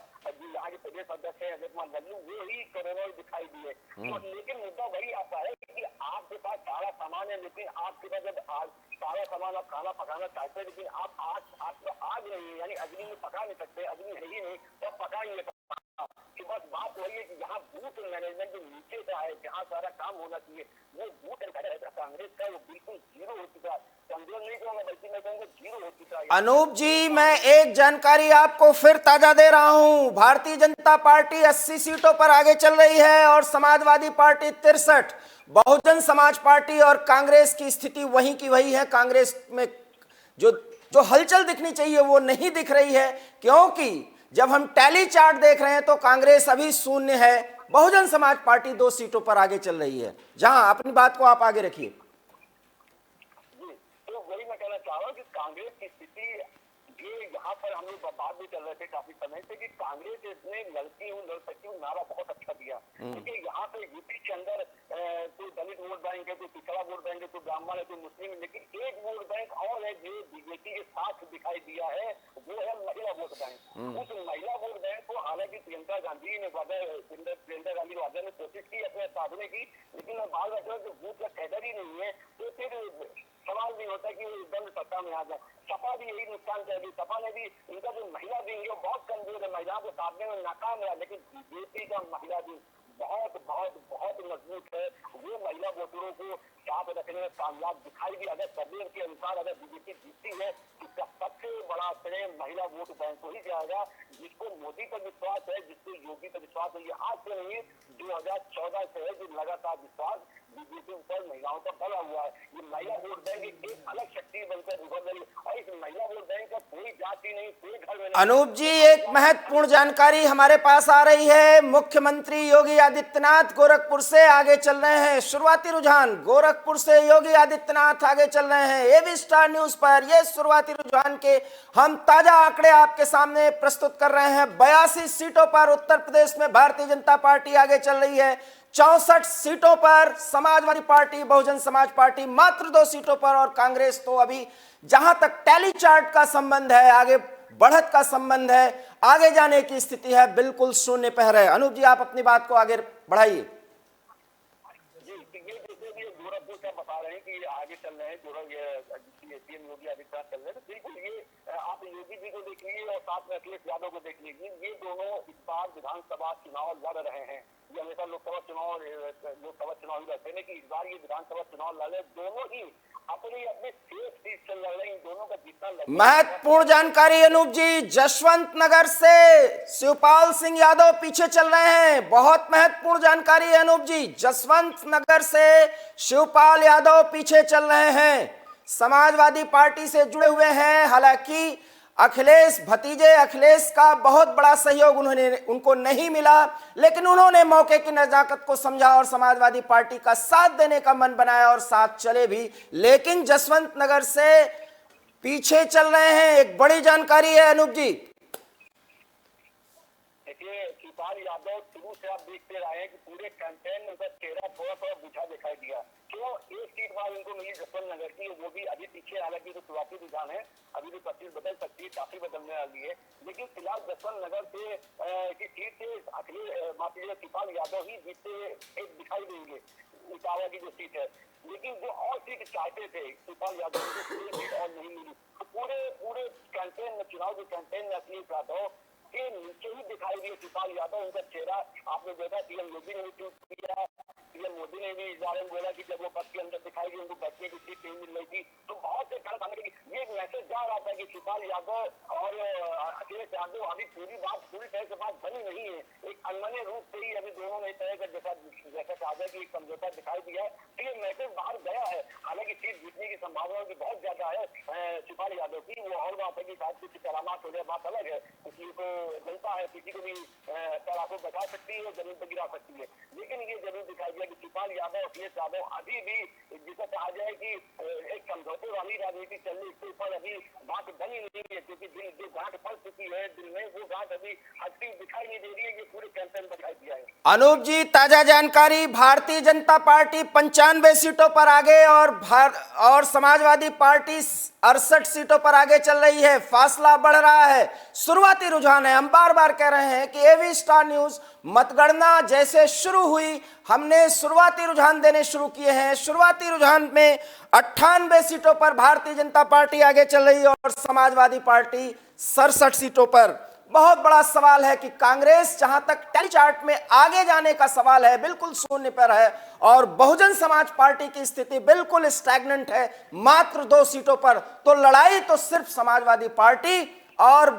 आज प्रदेश अध्यक्ष है अजय कुमार लल्लू, वो ही कोरोना में दिखाई दिए। लेकिन मुद्दा वही आता है कि आपके पास सारा सामान है, लेकिन आपके पास जब सारा सामान आप खाना पकाना चाहते हैं, लेकिन आप आग नहीं है, यानी अग्नि में पका नहीं सकते, अग्नि है ही नहीं, तो पकाएंगे कि बस बात वही है कि यहाँ बूथ मैनेजमेंट जो नीचे का है, जहाँ सारा काम होना चाहिए, वो बूथ कांग्रेस का वो बिल्कुल जीरो हो चुका है। कमजोर नहीं कहूँगा, बल्कि मैं कहूँगा जीरो हो चुका है। अनूप जी, मैं एक जानकारी आपको फिर ताजा दे रहा हूं। भारतीय जनता पार्टी 80 सीटों पर आगे चल रही है और समाजवादी पार्टी 63। बहुजन समाज पार्टी और कांग्रेस की स्थिति वहीं की वही है। कांग्रेस में जो हलचल दिखनी चाहिए वो नहीं दिख रही है, क्योंकि जब हम टैली चार्ट देख रहे हैं तो कांग्रेस अभी शून्य है, बहुजन समाज पार्टी 2 सीटों पर आगे चल रही है। जहां अपनी बात को आप आगे रखिए। तो वही मैं कहना चाह रहा हूँ कि कांग्रेस की स्थिति ये यहाँ पर हम लोग बात भी कर रहे थे काफी समय से कि कांग्रेस इसमें लड़ती हूँ, लड़ सकती हूँ नारा बहुत अच्छा दिया, क्योंकि यहाँ पे यूपी के अंदर कोई दलित वोट बैंक है, कोई पिछड़ा वोट बैंक है, कोई ब्राह्मण है, कोई मुस्लिम है, लेकिन एक वोट बैंक और है जो बीजेपी के साथ दिखाई दिया है, वो है महिला वोट बैंक। उस महिला वोट बैंक को हालांकि प्रियंका गांधी ने वादा ने कोशिश की अपने साधने की, लेकिन मैं बात कर रहा हूँ कि बूथ का कैडर ही नहीं है, तो फिर सवाल नहीं होता कि वो एकदम सत्ता में आ जाए। सपा भी यही नुकसान करेगी। सपा ने भी, इनका जो महिला विंग है बहुत कमजोर है, महिलाओं को साधने में नाकाम है, लेकिन बीजेपी का महिला विंग बहुत बहुत बहुत मजबूत है। वो महिला वोटरों को साथ रखने में कामयाब दिखाई दी। अगर सर्वे के अनुसार अगर बीजेपी जीतती है, इसका सबसे बड़ा श्रेय महिला वोट बैंक को ही जाएगा। जिसको मोदी पर विश्वास है, जिसको योगी पर विश्वास है, ये आज से नहीं 2014 से है जो लगातार विश्वास बीजेपी पर महिलाओं का बढ़ा हुआ है। ये महिला वोट बैंक एक अलग शक्ति बनकर उभर रही है और इस महिला वोट बैंक का कोई जाति नहीं, कोई घर में नहीं। अनूप जी, एक महत्वपूर्ण जानकारी हमारे पास आ रही है। मुख्यमंत्री योगी आदित्यनाथ गोरखपुर से आगे चल रहे हैं। शुरुआती रुझान गोरखपुर से योगी आदित्यनाथ आगे चल रहे हैं। एबी स्टार न्यूज पर ये शुरुआती रुझान के हम ताजा आंकड़े आपके सामने प्रस्तुत कर रहे हैं। 82 सीटों पर उत्तर प्रदेश में भारतीय जनता पार्टी आगे चल रही है। 64 सीटों पर समाजवादी पार्टी, बहुजन समाज पार्टी मात्र 2 सीटों पर, और कांग्रेस तो अभी जहां तक टैली चार्ट का संबंध है, आगे बढ़त का संबंध है, आगे जाने की स्थिति है, बिल्कुल शून्य पर है। अनूप जी, आप अपनी बात को आगे बढ़ाइए। गोरखपुर का बता रहे हैं कि आगे चल रहे हैं, सीएम योगी आदित्यनाथ चल रहे हैं। तो बिल्कुल ये आप योगी जी को देख लीजिए और साथ में अखिलेश यादव को देख लीजिए। ये दोनों इस बार विधानसभा चुनाव लड़ रहे हैं। ये हमेशा लोकसभा चुनाव ही रहते हैं कि इस बार ये विधानसभा चुनाव लड़ रहे, दोनों ही अपनी अपनी सेफ सीट से लड़ रहे हैं। इन दोनों का जीतना महत्वपूर्ण जानकारी अनूप जी, जसवंत नगर से शिवपाल सिंह यादव पीछे चल रहे हैं। बहुत महत्वपूर्ण जानकारी है अनूप जी, जसवंत नगर से शिवपाल यादव पीछे चल रहे हैं, समाजवादी पार्टी से जुड़े हुए हैं। हालांकि अखिलेश, भतीजे अखिलेश का बहुत बड़ा सहयोग उनको नहीं मिला, लेकिन उन्होंने मौके की नजाकत को समझा और समाजवादी पार्टी का साथ देने का मन बनाया और साथ चले भी। लेकिन जसवंत नगर से पीछे चल रहे हैं, एक बड़ी जानकारी है अनूप जी। देखिए, शिवपाल यादव शुरू से आप देखते रहे हैं कि पूरे कैंपेन में उनका चेहरा थोड़ा थोड़ा बुझा दिखाई दिया। क्यों? एक सीट बार उनको मिली जसवंत नगर की, वो भी अभी पीछे, हालांकि तो शुरुआती रुझान है, अभी भी 25 बदल सकती है, काफी बदलने वाली है। लेकिन फिलहाल जसवंत नगर से की सीट से अखिलेश शिवपाल यादव ही जीतते एक दिखाई देंगे, इटावा की जो सीट है। लेकिन जो और सीट चाहते थे शिवपाल यादव को, कोई सीट और नहीं मिली। तो पूरे कैंपेन में, चुनाव के कैंपेन में अखिलेश यादव के नीचे ही दिखाई दिए शिवपाल यादव। उनका चेहरा आपने देखा, सीएम योगी ने भी ट्वीट किया, पीएम मोदी ने भी इस बारे में बोला कि जब वो पद के अंदर दिखाई दी, उनको बैठने की सीट नहीं मिल रही थी। तो बहुत से कारण सामने ये मैसेज जा रहा था कि शिवपाल यादव और अखिलेश यादव अभी पूरी तरह से बात बनी नहीं है। एक अनमने रूप से ही अभी दोनों ने तरह का जैसा चाहता है कि एक समझौता दिखाई दिया है। तो ये मैसेज बाहर गया है। हालांकि सीट जीतने की संभावना भी बहुत ज्यादा है शिवपाल यादव की। वो और बात है कि शायद कुछ करामात हो जाए, बात अलग है। किसी को जनता है, किसी को भी तलाशों बचा सकती है, जमीन पर गिरा सकती है। लेकिन ये जरूर दिखाई दिया कि शिवपाल यादव, अखिलेश यादव अभी भी जिसे कहा जाए कि एक समझौते वाली राजनीति चल रही, इसके ऊपर अभी बात बनी नहीं है। क्योंकि दिल जो गांठ पड़ चुकी है दिल में, वो गांठ अभी हटती दिखाई नहीं दे रही है। ये पूरे कैंपेन में दिखाई दिया है। अनूप जी, ताजा जानकारी, भारतीय जनता पार्टी 95 सीटों पर आगे और समाजवादी पार्टी 68 सीटों पर आगे चल रही है। फासला बढ़ रहा है, शुरुआती रुझान है। हम बार बार कह रहे हैं कि एबी स्टार न्यूज मतगणना जैसे शुरू हुई, हमने शुरुआती रुझान देने शुरू किए हैं। शुरुआती रुझान में 98 सीटों पर भारतीय जनता पार्टी आगे चल रही है और समाजवादी पार्टी 67 सीटों पर। बहुत बड़ा सवाल है कि कांग्रेस, जहां तक टैली चार्ट में आगे जाने का सवाल है, बिल्कुल शून्य पर है, और बहुजन समाज पार्टी की स्थिति बिल्कुल स्टैग्नेंट है, मात्र 2 सीटों पर। तो लड़ाई तो सिर्फ समाजवादी पार्टी और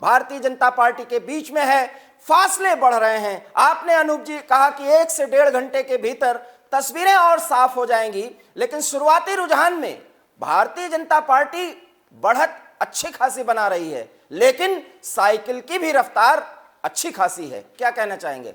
भारतीय जनता पार्टी के बीच में है। फासले बढ़ रहे हैं। आपने अनूप जी कहा कि 1 से 1.5 घंटे के भीतर तस्वीरें और साफ हो जाएंगी, लेकिन शुरुआती रुझान में भारतीय जनता पार्टी बढ़त अच्छी खासी बना रही है, लेकिन साइकिल की भी रफ्तार अच्छी खासी है। क्या कहना चाहेंगे?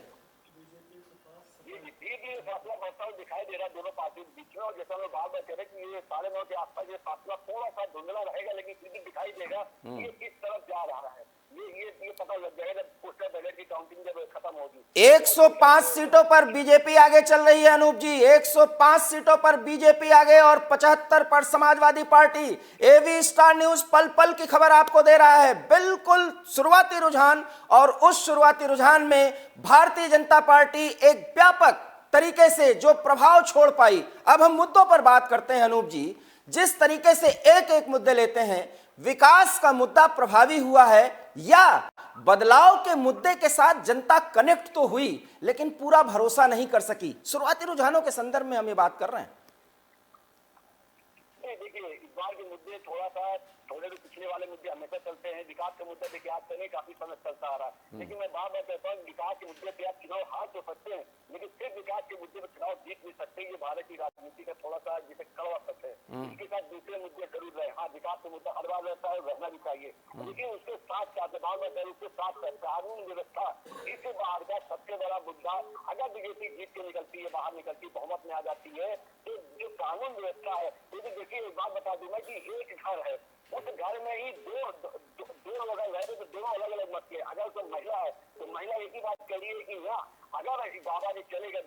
फासला बढ़ता हुआ दिखाई दे रहा है दोनों पार्टियों के बीच में। और जैसा मैं बार बार कह रहे कि ये 9:30 के आसपास ये फासला थोड़ा सा धुंधला रहेगा, लेकिन फिर भी दिखाई देगा कि ये किस तरफ जा रहा है। ये पता लग जाएगा जब पोस्टल बैलेट की काउंटिंग जब खत्म होगी। 105 सीटों पर बीजेपी आगे चल रही है अनूप जी, 105 सीटों पर बीजेपी आगे और 75 पर Samajwadi Party. AB Star News पल पल की खबर आपको दे रहा है। बिल्कुल शुरुआती रुझान, और उस शुरुआती रुझान में भारतीय जनता पार्टी एक व्यापक तरीके से जो प्रभाव छोड़ पाई। अब हम मुद्दों पर बात करते हैं अनूप जी। जिस तरीके से एक एक मुद्दे लेते हैं, विकास का मुद्दा प्रभावी हुआ है या बदलाव के मुद्दे के साथ जनता कनेक्ट तो हुई, लेकिन पूरा भरोसा नहीं कर सकी? शुरुआती रुझानों के संदर्भ में हम ये बात कर रहे हैं। देखिए, इस बार के मुद्दे थोड़े पिछले वाले मुद्दे हमेशा चलते हैं। विकास के का मुद्दा देखिए आज से नहीं काफी समय चलता आ रहा है, लेकिन मैं बार बार कहता हूँ विकास के मुद्दे पे आप चुनाव हार तो सकते हैं, लेकिन सिर्फ विकास के मुद्दे पर चुनाव जीत नहीं सकते। ये भारत की राजनीति का थोड़ा सा जिसे कड़वा सत्य है। इसके साथ दूसरे मुद्दे जरूर रहे, हाँ विकास का मुद्दा हर बार रहता है, रहना भी चाहिए, लेकिन उसके साथ साथ उसके साथ कानून व्यवस्था इससे बाहर का सबसे बड़ा मुद्दा। अगर बीजेपी जीत के निकलती है, बाहर निकलती, बहुमत में आ जाती है, तो जो कानून व्यवस्था है, क्योंकि देखिए एक बात बता दूं मैं कि एक घर है, उस घर में ही दो लोग रह रहे तो दोनों अलग अलग मत के। अगर कोई महिला है तो महिला एक ही बात कह रही है कि अगर बाबा जी चले गए,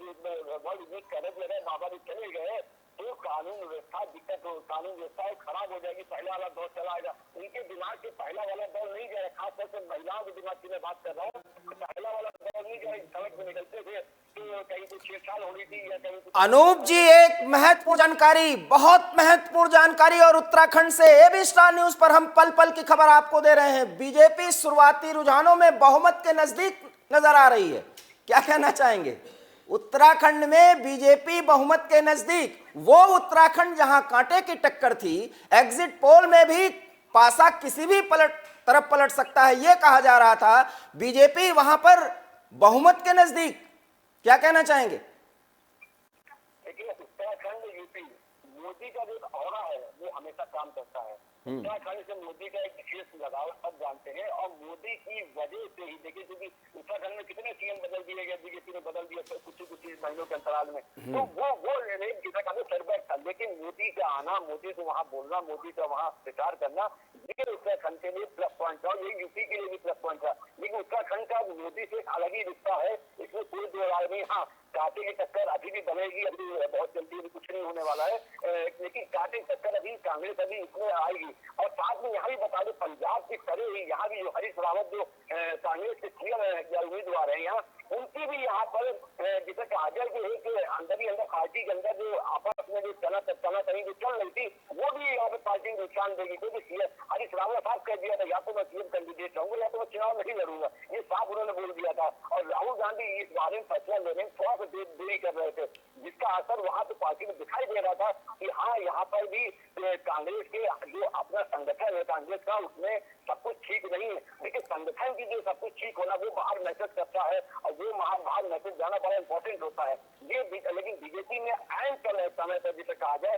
वर्ल्ड यूथ कैडेट में रहे, बाबा जी चले गए तो कानून व्यवस्था दिक्कत हो, कानून व्यवस्था खराब हो जाएगी, पहला वाला दौर चला आएगा। उनके दिमाग से पहला वाला दौर नहीं जाए, खासतौर से महिलाओं के दिमाग की मैं बात कर रहा हूँ, पहला वाला दौर नहीं जाए। सड़क में निकलते थे तो कहीं कुछ छेड़छाड़ हो रही थी या कहीं कुछ। अनूप जी, एक महत्वपूर्ण जानकारी, बहुत महत्वपूर्ण जानकारी, और उत्तराखंड से एबी स्टार न्यूज पर हम पल पल की खबर आपको दे रहे हैं। बीजेपी शुरुआती रुझानों में बहुमत के नजदीक नजर आ रही है, क्या कहना चाहेंगे? उत्तराखंड में बीजेपी बहुमत के नजदीक, वो उत्तराखंड जहां कांटे की टक्कर थी, एग्जिट पोल में भी पासा किसी भी तरफ पलट सकता है, यह कहा जा रहा था। बीजेपी वहां पर बहुमत के नजदीक, क्या कहना चाहेंगे? देखिए उत्तराखंड यूपी मोदी का जो ऑरा है वो हमेशा काम करता है। उत्तराखंड से मोदी का एक विशेष लगाव सब जानते हैं, और मोदी की वजह से ही देखिए, क्योंकि उत्तराखंड में कितने सीएम बदल दिए गए, बीजेपी ने बदल दिया कुछ महीनों के अंतराल में, तो वो सरबत था। लेकिन मोदी का आना, मोदी को वहाँ बोलना, मोदी का वहाँ प्रचार करना, ये उत्तराखंड के लिए प्लस पॉइंट था, ये यूपी के लिए भी प्लस पॉइंट था। लेकिन उत्तराखंड का मोदी से अलग ही रिश्ता है, इसमें कोई दो राय नहीं। हाँ कांटे की टक्कर अभी भी बनेगी, अभी बहुत जल्दी अभी कुछ नहीं होने वाला है, लेकिन कांटे की टक्कर अभी कांग्रेस अभी इसमें आएगी। और साथ में यहाँ भी बता दें, पंजाब की तरह ही यहाँ भी जो हरीश रावत जो कांग्रेस के सीएम उम्मीदवार है यहाँ, उनकी भी यहाँ पर जिसे कहा जाए कि एक अंदर ही अंदर पार्टी के अंदर जो आपस में जो चला कहीं जो चल रही थी, वो भी यहाँ पे पार्टी को नुकसान देगी। क्योंकि सीएम हरीश रावत साफ कह दिया था, या तो मैं सीएम कैंडिडेट रहूंगा या तो मैं चुनाव नहीं लड़ूंगा, ये साफ उन्होंने बोल दिया था। और राहुल गांधी इस बारे में फैसला लेने में थोड़ा सा देरी कर रहे थे, जिसका असर वहाँ पे पार्टी में दिखाई दे रहा था कि हाँ यहाँ पर भी कांग्रेस के जो अपना संगठन है कांग्रेस का, उसमें सब कुछ ठीक नहीं है। लेकिन संगठन की जो सब कुछ ठीक होना वो बाहर मैसेज करता है, और वो बाहर मैसेज जाना बड़ा इंपॉर्टेंट होता है। ये लेकिन बीजेपी में ऐन समय पर जिसे कहा जाए,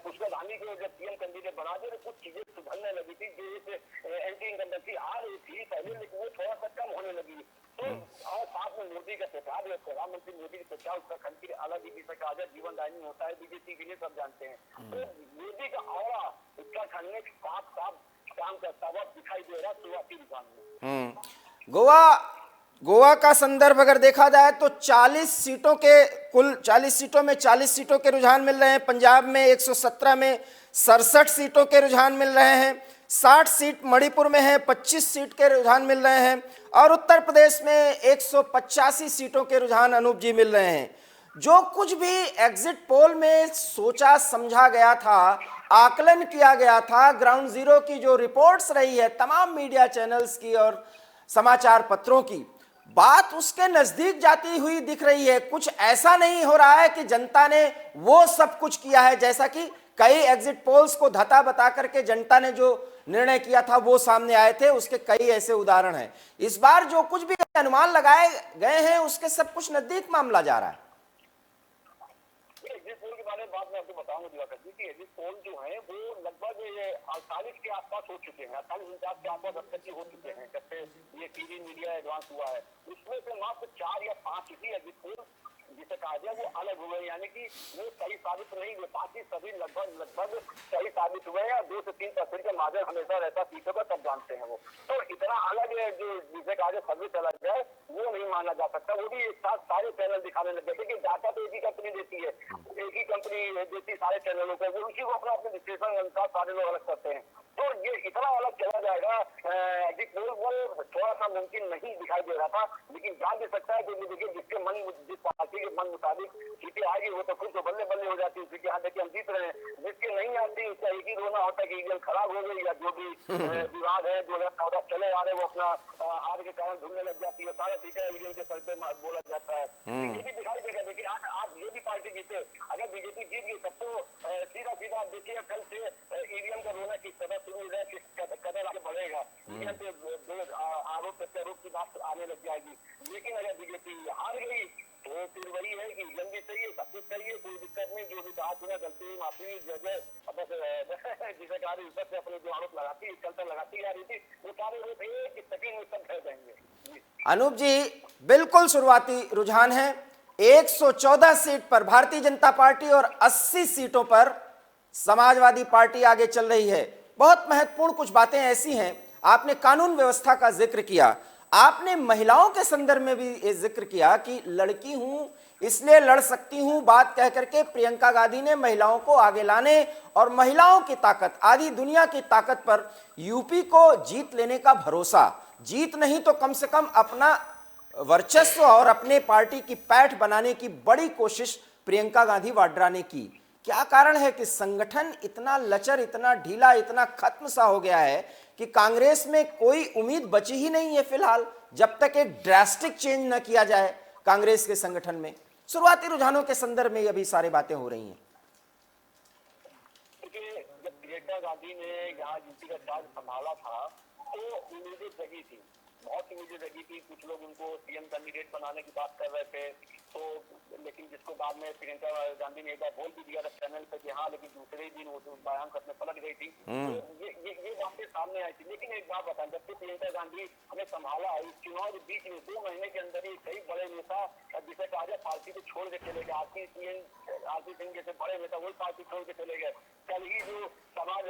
पुष्कर धामी को जब सीएम कैंडिडेट बना दे तो कुछ चीजें सुधरने लगी थी, जो एंटी इनकम्बेंसी आ रही थी पहले, लेकिन वो थोड़ा सा कम होने लगी। तो और साथ में मोदी का प्रचार, प्रधानमंत्री मोदी का प्रचार उत्तराखंड के अलग ही जिसे कहा जाए जीवनदायिनी होता है, बीजेपी के लिए सब जानते हैं। तो मोदी का ऑरा उत्तराखंड में साफ साफ काम करता हुआ दिखाई दे रहा शुरुआती रुझान में। गोवा का संदर्भ अगर देखा जाए तो 40 सीटों के, कुल 40 सीटों में 40 सीटों के रुझान मिल रहे हैं। पंजाब में 117 में 67 सीटों के रुझान मिल रहे हैं। 60 सीट मणिपुर में है, 25 सीट के रुझान मिल रहे हैं, और उत्तर प्रदेश में 185 सीटों के रुझान अनूप जी मिल रहे हैं। जो कुछ भी एग्जिट पोल में सोचा समझा गया था, आकलन किया गया था, ग्राउंड जीरो की जो रिपोर्ट्स रही है तमाम मीडिया चैनल्स की और समाचार पत्रों की, बात उसके नजदीक जाती हुई दिख रही है। कुछ ऐसा नहीं हो रहा है कि जनता ने वो सब कुछ किया है, जैसा कि कई एग्जिट पोल्स को धता बता करके जनता ने जो निर्णय किया था वो सामने आए थे, उसके कई ऐसे उदाहरण हैं। इस बार जो कुछ भी अनुमान लगाए गए हैं उसके सब कुछ नजदीक मामला जा रहा है। एग्जिट पोल के बारे में बात मैं आपको बताऊंगा दिवाकर जी कि एग्जिट पोल जो है वो लगभग 48 के आसपास हो चुके हैं, 48-49 के आसपास अब तक हो चुके हैं, जब से ये टीवी मीडिया एडवांस हुआ है। उसमें से मात्र 4 या 5 ही एग्जिट पोल जिसे कहा जाए वो अलग हुए, यानी कि वो सही साबित नहीं हुए, बाकी सभी लगभग सही साबित हुए हैं। 2 से 3% का मार्जिन हमेशा रहता सीटों का, सब जानते हैं वो। तो इतना अलग जो जिसे कहा जाए सर्विस अलग जाए वो नहीं माना जा सकता। वो भी एक साथ सारे चैनल दिखाने लगे, लेकिन डाटा तो एक ही कंपनी देती है, एक ही कंपनी देती सारे चैनलों को, वो उसी को अपना अपने विश्लेषण अनुसार सारे लोग अलग करते हैं। तो ये इतना अलग चला जाएगा एग्जिट पोल वो थोड़ा सा मुमकिन नहीं दिखाई दे रहा था, लेकिन जान दे सकता है कि देखिए जिसके मन, जिस पार्टी के मन मुताबिक सीटें आएगी वो तो खुद तो बल्ले बल्ले हो जाती है, क्योंकि यहाँ देखिए हम जीत रहे हैं। जिसके नहीं आती उसका एक ही रोना होता है कि ईवीएम खराब हो गई, या जो भी विवाद है 2014 चले आ रहे वो अपना आग के कारण ढूंढने लग जाती है, सारा सीटें ईवीएम के सर पे बोला जाता है। ये भी दिखाई देगा। देखिए आज ये भी पार्टी जीते, अगर बीजेपी जीत गई तब तो सीधा सीधा देखिए कल से ईवीएम का रोना किस तरह शुरू हो जाए, किस कदर आगे बढ़ेगा। ईवीएम पे प्रत्यारोप की बात आने लग जाएगी। लेकिन अगर बीजेपी हार गई तो फिर वही है कि जल्दी चाहिए, सब कुछ चाहिए, कोई दिक्कत नहीं, जो भी कहा सुना गलती हुई माफी जगह जिसे कहा ऊपर से अपने जो आरोप लगाती कल तक लगाती आ रही थी वो सारे लोग एक सेकंड में सब कर देंगे। अनूप जी, बिल्कुल शुरुआती रुझान है। 114 सीट पर भारतीय जनता पार्टी और 80 सीटों पर समाजवादी पार्टी आगे चल रही है। बहुत महत्वपूर्ण कुछ बातें ऐसी हैं। आपने कानून व्यवस्था का जिक्र किया, आपने महिलाओं के संदर्भ में भी ये जिक्र किया कि लड़की हूं इसलिए लड़ सकती हूं, बात कह करके प्रियंका गांधी ने महिलाओं को आगे लाने और महिलाओं की ताकत, आधी दुनिया की ताकत पर यूपी को जीत लेने का भरोसा, जीत नहीं तो कम से कम अपना वर्चस्व और अपने पार्टी की पैठ बनाने की बड़ी कोशिश प्रियंका गांधी वाड्रा ने की। क्या कारण है कि संगठन इतना लचर, इतना ढीला, इतना खत्म सा हो गया है कि कांग्रेस में कोई उम्मीद बची ही नहीं है फिलहाल, जब तक एक ड्रास्टिक चेंज न किया जाए कांग्रेस के संगठन में। शुरुआती रुझानों के संदर्भ में ये अभी सारी बातें हो रही हैं। देखिए, जब प्रियंका गांधी ने यहाँ यूपी का चार्ज संभाला था तो उम्मीदें जगी थी, बहुत उम्मीदें जगी थी। कुछ लोग उनको सीएम कैंडिडेट बनाने की बात कर रहे थे, तो लेकिन जिसको बाद में प्रियंका गांधी ने एक बार बोल भी दिया था चैनल पे कि हाँ, लेकिन दूसरे दिन वो तो बयान करने पलट गई थी। तो ये बातें सामने आई थी। लेकिन एक बात बताएं, जब से प्रियंका गांधी ने संभाला है इस चुनाव के बीच में 2 महीने के अंदर ही कई बड़े नेता जिसे कहा जाए पार्टी को छोड़ के चले गए। आरपी सिंह जैसे बड़े नेता वही पार्टी छोड़ के चले गए। कल ही जो समाज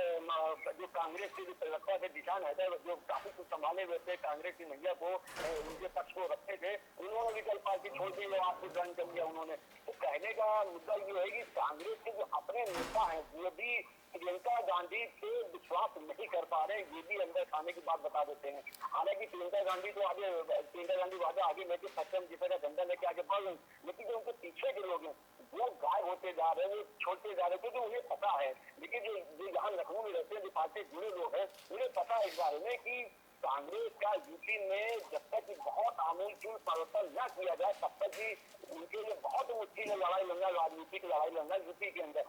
जो कांग्रेस के जो प्रवक्ता थे दिशान है जो काफी कुछ संभाले हुए थे, कांग्रेस की महिला को उनके पक्ष को रखते थे, उन्होंने भी कल पार्टी छोड़ दी, आपको ज्वाइन कर दिया उन्होंने। तो कहने का मुद्दा ये है कि कांग्रेस के जो अपने नेता हैं वो भी प्रियंका गांधी पे विश्वास नहीं कर पा रहे, ये भी अंदर खाने की बात बता देते हैं। हालांकि प्रियंका गांधी तो आगे लेके सक्षम जिसे का झंडा लेके आगे बढ़ रहे, लेकिन जो उनके पीछे के लोग हैं वो गायब होते जा रहे हैं, वो छोड़ते जा रहे हैं, क्योंकि उन्हें पता है। लेकिन जो यहाँ लखनऊ में रहते हैं, जो पार्टी जुड़े लोग हैं, उन्हें पता है इस बारे में कि कांग्रेस का यूपी में जब तक कि बहुत आमूलचूल परिवर्तन न किया जाए तब तक भी उनके लिए बहुत मुश्किल है लड़ाई लड़ना, राजनीतिक लड़ाई लड़ना यूपी के अंदर।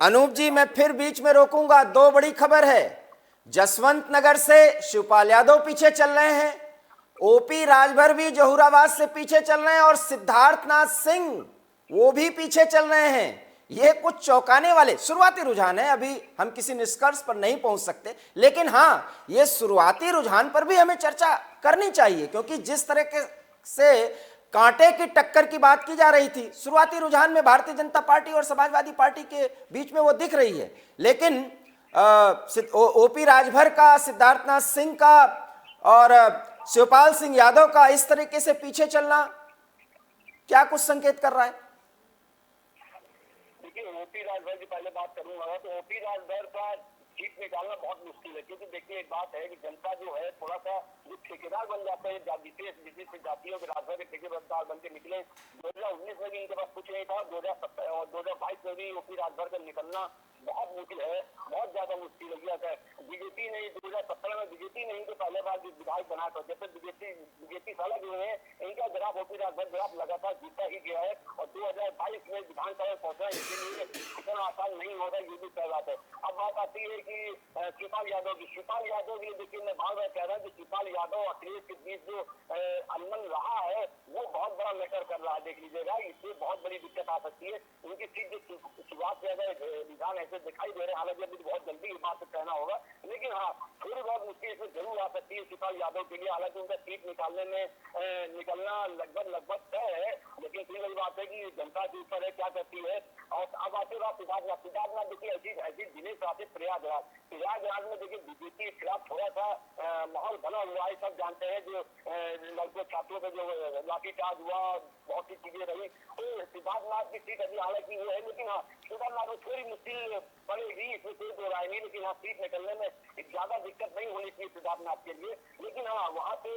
अनूप जी, मैं फिर बीच में रोकूंगा। 2 बड़ी खबर है। जसवंत नगर से शिवपाल यादव पीछे चल रहे हैं, ओपी राजभर भी जहूराबाद से पीछे चल रहे हैं और सिद्धार्थनाथ सिंह वो भी पीछे चल रहे हैं। ये कुछ चौंकाने वाले शुरुआती रुझान है, अभी हम किसी निष्कर्ष पर नहीं पहुंच सकते, लेकिन हाँ, ये शुरुआती रुझान पर भी हमें चर्चा करनी चाहिए, क्योंकि जिस तरह से कांटे की टक्कर की बात की जा रही थी शुरुआती रुझान में भारतीय जनता पार्टी और समाजवादी पार्टी के बीच में, वो दिख रही है। लेकिन ओपी राजभर का, सिद्धार्थनाथ सिंह का और शिवपाल सिंह यादव का इस तरीके से पीछे चलना क्या कुछ संकेत कर रहा है? ओपी राजभर की पहले बात करूंगा तो ओपी राजभर का सीट निकालना बहुत मुश्किल है, क्योंकि देखिए एक बात है कि जनता जो है थोड़ा सा जो ठेकेदार बन जाते हैं, विशेष जातियों के राजभर के ठेकेदार बन के निकले। 2019 में भी इनके पास कुछ नहीं था, 2017 और 2022 में भी ओपी राजभर का निकलना बहुत मुश्किल है, बहुत ज्यादा मुश्किल हो गया है। बीजेपी ने 2017 में बीजेपी ने इनको पहले बार विधायक बनाया था, जैसे बीजेपी साला जो है इनका ग्राफ ओपी राजभर ग्राफ लगातार जीता ही गया है और 2022 में विधानसभा में पहुंचा, इसलिए इतना आसान नहीं होगा, ये भी तय बात है। अब बात आती है कि शिवपाल यादव की। शिवपाल यादव ये देखिए, मैं बार बार कह रहा हूँ कि शिवपाल यादव और अखिलेश के बीच जो अनबन रहा है वो बहुत बड़ा मैटर कर रहा है, देख लीजिएगा, इससे बहुत बड़ी दिक्कत आ सकती है। उनकी सीट जो शुरुआत से निशान ऐसे दिखाई दे रहे हैं, हालांकि अभी बहुत जल्दी इस बात से कहना होगा, लेकिन हाँ थोड़ी बहुत मुश्किल इसमें जरूर आ सकती है शिवपाल यादव के लिए। हालांकि उनका सीट निकलना लगभग तय है, लेकिन फिर वही बात है कि जनता के ऊपर है क्या करती है। और अब आते बात सिद्धार्थनाथ देखिए ऐसी दिनेश आते प्रयागराज में देखिए बीजेपी के खिलाफ थोड़ा सा माहौल बना हुआ है, सब जानते हैं। जो लड़कों छात्रों का जो लाठीचार्ज हुआ, बहुत सी चीजें रही, तो सिद्धार्थनाथ की सीट अभी हालांकि वो है, लेकिन हाँ सिद्धार्थनाथ को थोड़ी मुश्किल पड़ेगी, इसमें कोई दो राय नहीं। लेकिन हाँ सीट निकलने में ज्यादा दिक्कत नहीं होनी चाहिए सिद्धार्थनाथ के लिए, लेकिन हाँ वहाँ पे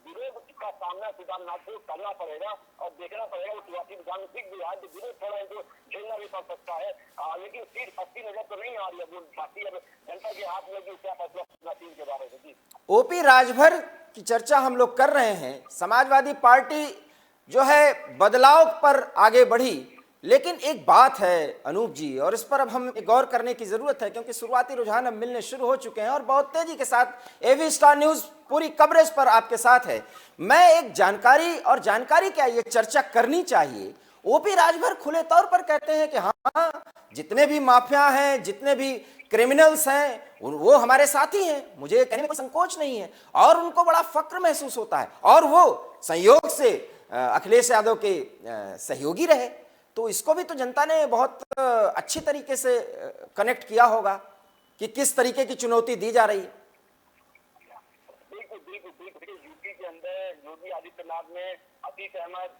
विरोध का सामना सिद्धार्थनाथ को करना पड़ेगा और देखना पड़ेगा वो शुरुआती विधान में दिख भी रहा है, तो विरोध थोड़ा जो झेलना भी पड़ सकता है। लेकिन सीट पक्की नजर तो नहीं आ रही है, वो बाकी अब जनता के हाथ में क्या फैसला सीट के बारे में। ओपी राजभर की चर्चा हम लोग कर रहे हैं। समाजवादी पार्टी जो है बदलाव पर आगे बढ़ी, लेकिन एक बात है अनूप जी, और इस पर अब हम गौर करने की जरूरत है, क्योंकि शुरुआती रुझान अब मिलने शुरू हो चुके हैं और बहुत तेजी के साथ एवी स्टार न्यूज पूरी कवरेज पर आपके साथ है। मैं एक जानकारी क्या, ये चर्चा करनी चाहिए। ओपी राजभर खुले तौर पर कहते हैं कि हाँ, जितने भी माफिया हैं, जितने भी क्रिमिनल्स हैं, वो हमारे साथी हैं, मुझे कहने में कोई संकोच नहीं है, और उनको बड़ा फक्र महसूस होता है, और वो संयोग से अखिलेश यादव के सहयोगी रहे। तो इसको भी तो जनता ने बहुत अच्छी तरीके से कनेक्ट किया होगा कि किस तरीके की चुनौती दी जा रही है। बिल्कुल बिल्कुल बिल्कुल। यूपी के अंदर योगी आदित्यनाथ ने अतीक अहमद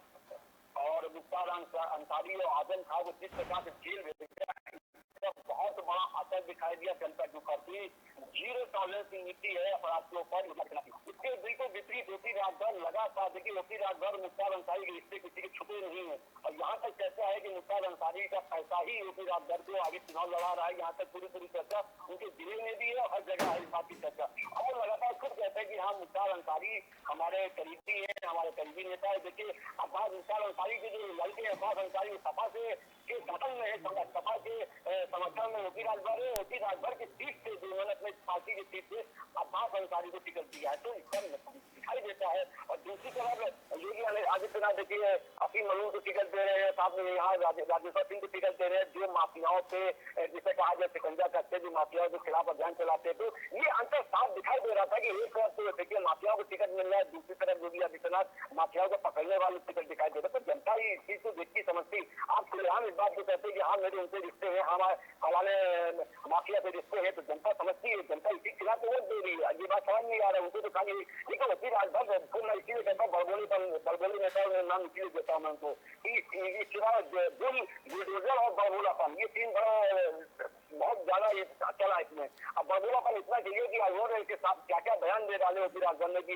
और मुख्तार अंसारी और आजम खान को जिस प्रकार से जेल भेज दिया, बहुत बड़ा असर दिखाई दिया जनता के ऊपर की। जीरो टॉलरेंस की नीति है अपराध के ऊपर। इसके बिल्कुल विपरीत ओपी राजभर लगातार, देखिए ओपी राजभर मुख्तार अंसारी के रिश्ते किसी के छुपे नहीं है, और यहाँ तक चर्चा है कि मुख्तार अंसारी का पैसा ही ओपी राजभर को आगे चुनाव लड़ा रहा है। यहाँ तक पूरी चर्चा उनके जिले में भी है, हर जगह है इस बात की चर्चा। और लगातार खुद कहते हैं कि हाँ, मुख्तार अंसारी हमारे करीबी है, हमारे करीबी नेता है। देखिए अब्बास मुख्तार अंसारी के जो लड़के अब्बास अंसारी सपा से के समर्थन में है, सपा के समर्थन में ओपी राजभर है। ओपी राजभर की सीट से जो उन्होंने अपने पार्टी की सीट से अब्बास अंसारी को टिकट दिया है, तो इसका दिखाई देता है। और दूसरी तरफ योगी आदित्यनाथ देखिए अफीम मलून को टिकट दे रहे हैं, साथ में यहाँ राजेश्वर सिंह को टिकट दे रहे हैं, जो माफियाओं पे जिसे कहा जाए शिकंजा करते, जो माफियाओं के खिलाफ अभियान चलाते। तो ये अंतर साफ दिखाई दे रहा था कि एक तरफ तो देखिए माफियाओं को टिकट मिल रहा है, दूसरी तरफ योगी आदित्यनाथ माफियाओं को पकड़ने वाले टिकट दिखाई दे रहा है। तो जनता ही इस चीज को देखती समझती। आप खुलेआम इस बात को कहते कि हाँ मेरे उनसे रिश्ते हैं, हमारे फलाने माफिया से रिश्ते हैं, तो जनता समझती है, जनता इसी खिलाफ वोट दे रही है। ये बात समझ नहीं आ रहा है उनको। तो खाली देखो ओपी राजभर को मैं इसीलिए कहता हूँ, बड़बोली नेताओं में नाम इसीलिए देता हूँ मैं उनको कि बुलडोजर और बड़बोलापन, ये तीन बड़ा बहुत ज्यादा चला इसमें। अब बड़बोलापन इतना चाहिए कि अजोर के साथ क्या क्या बयान दे डाले ओपी राजभर ने कि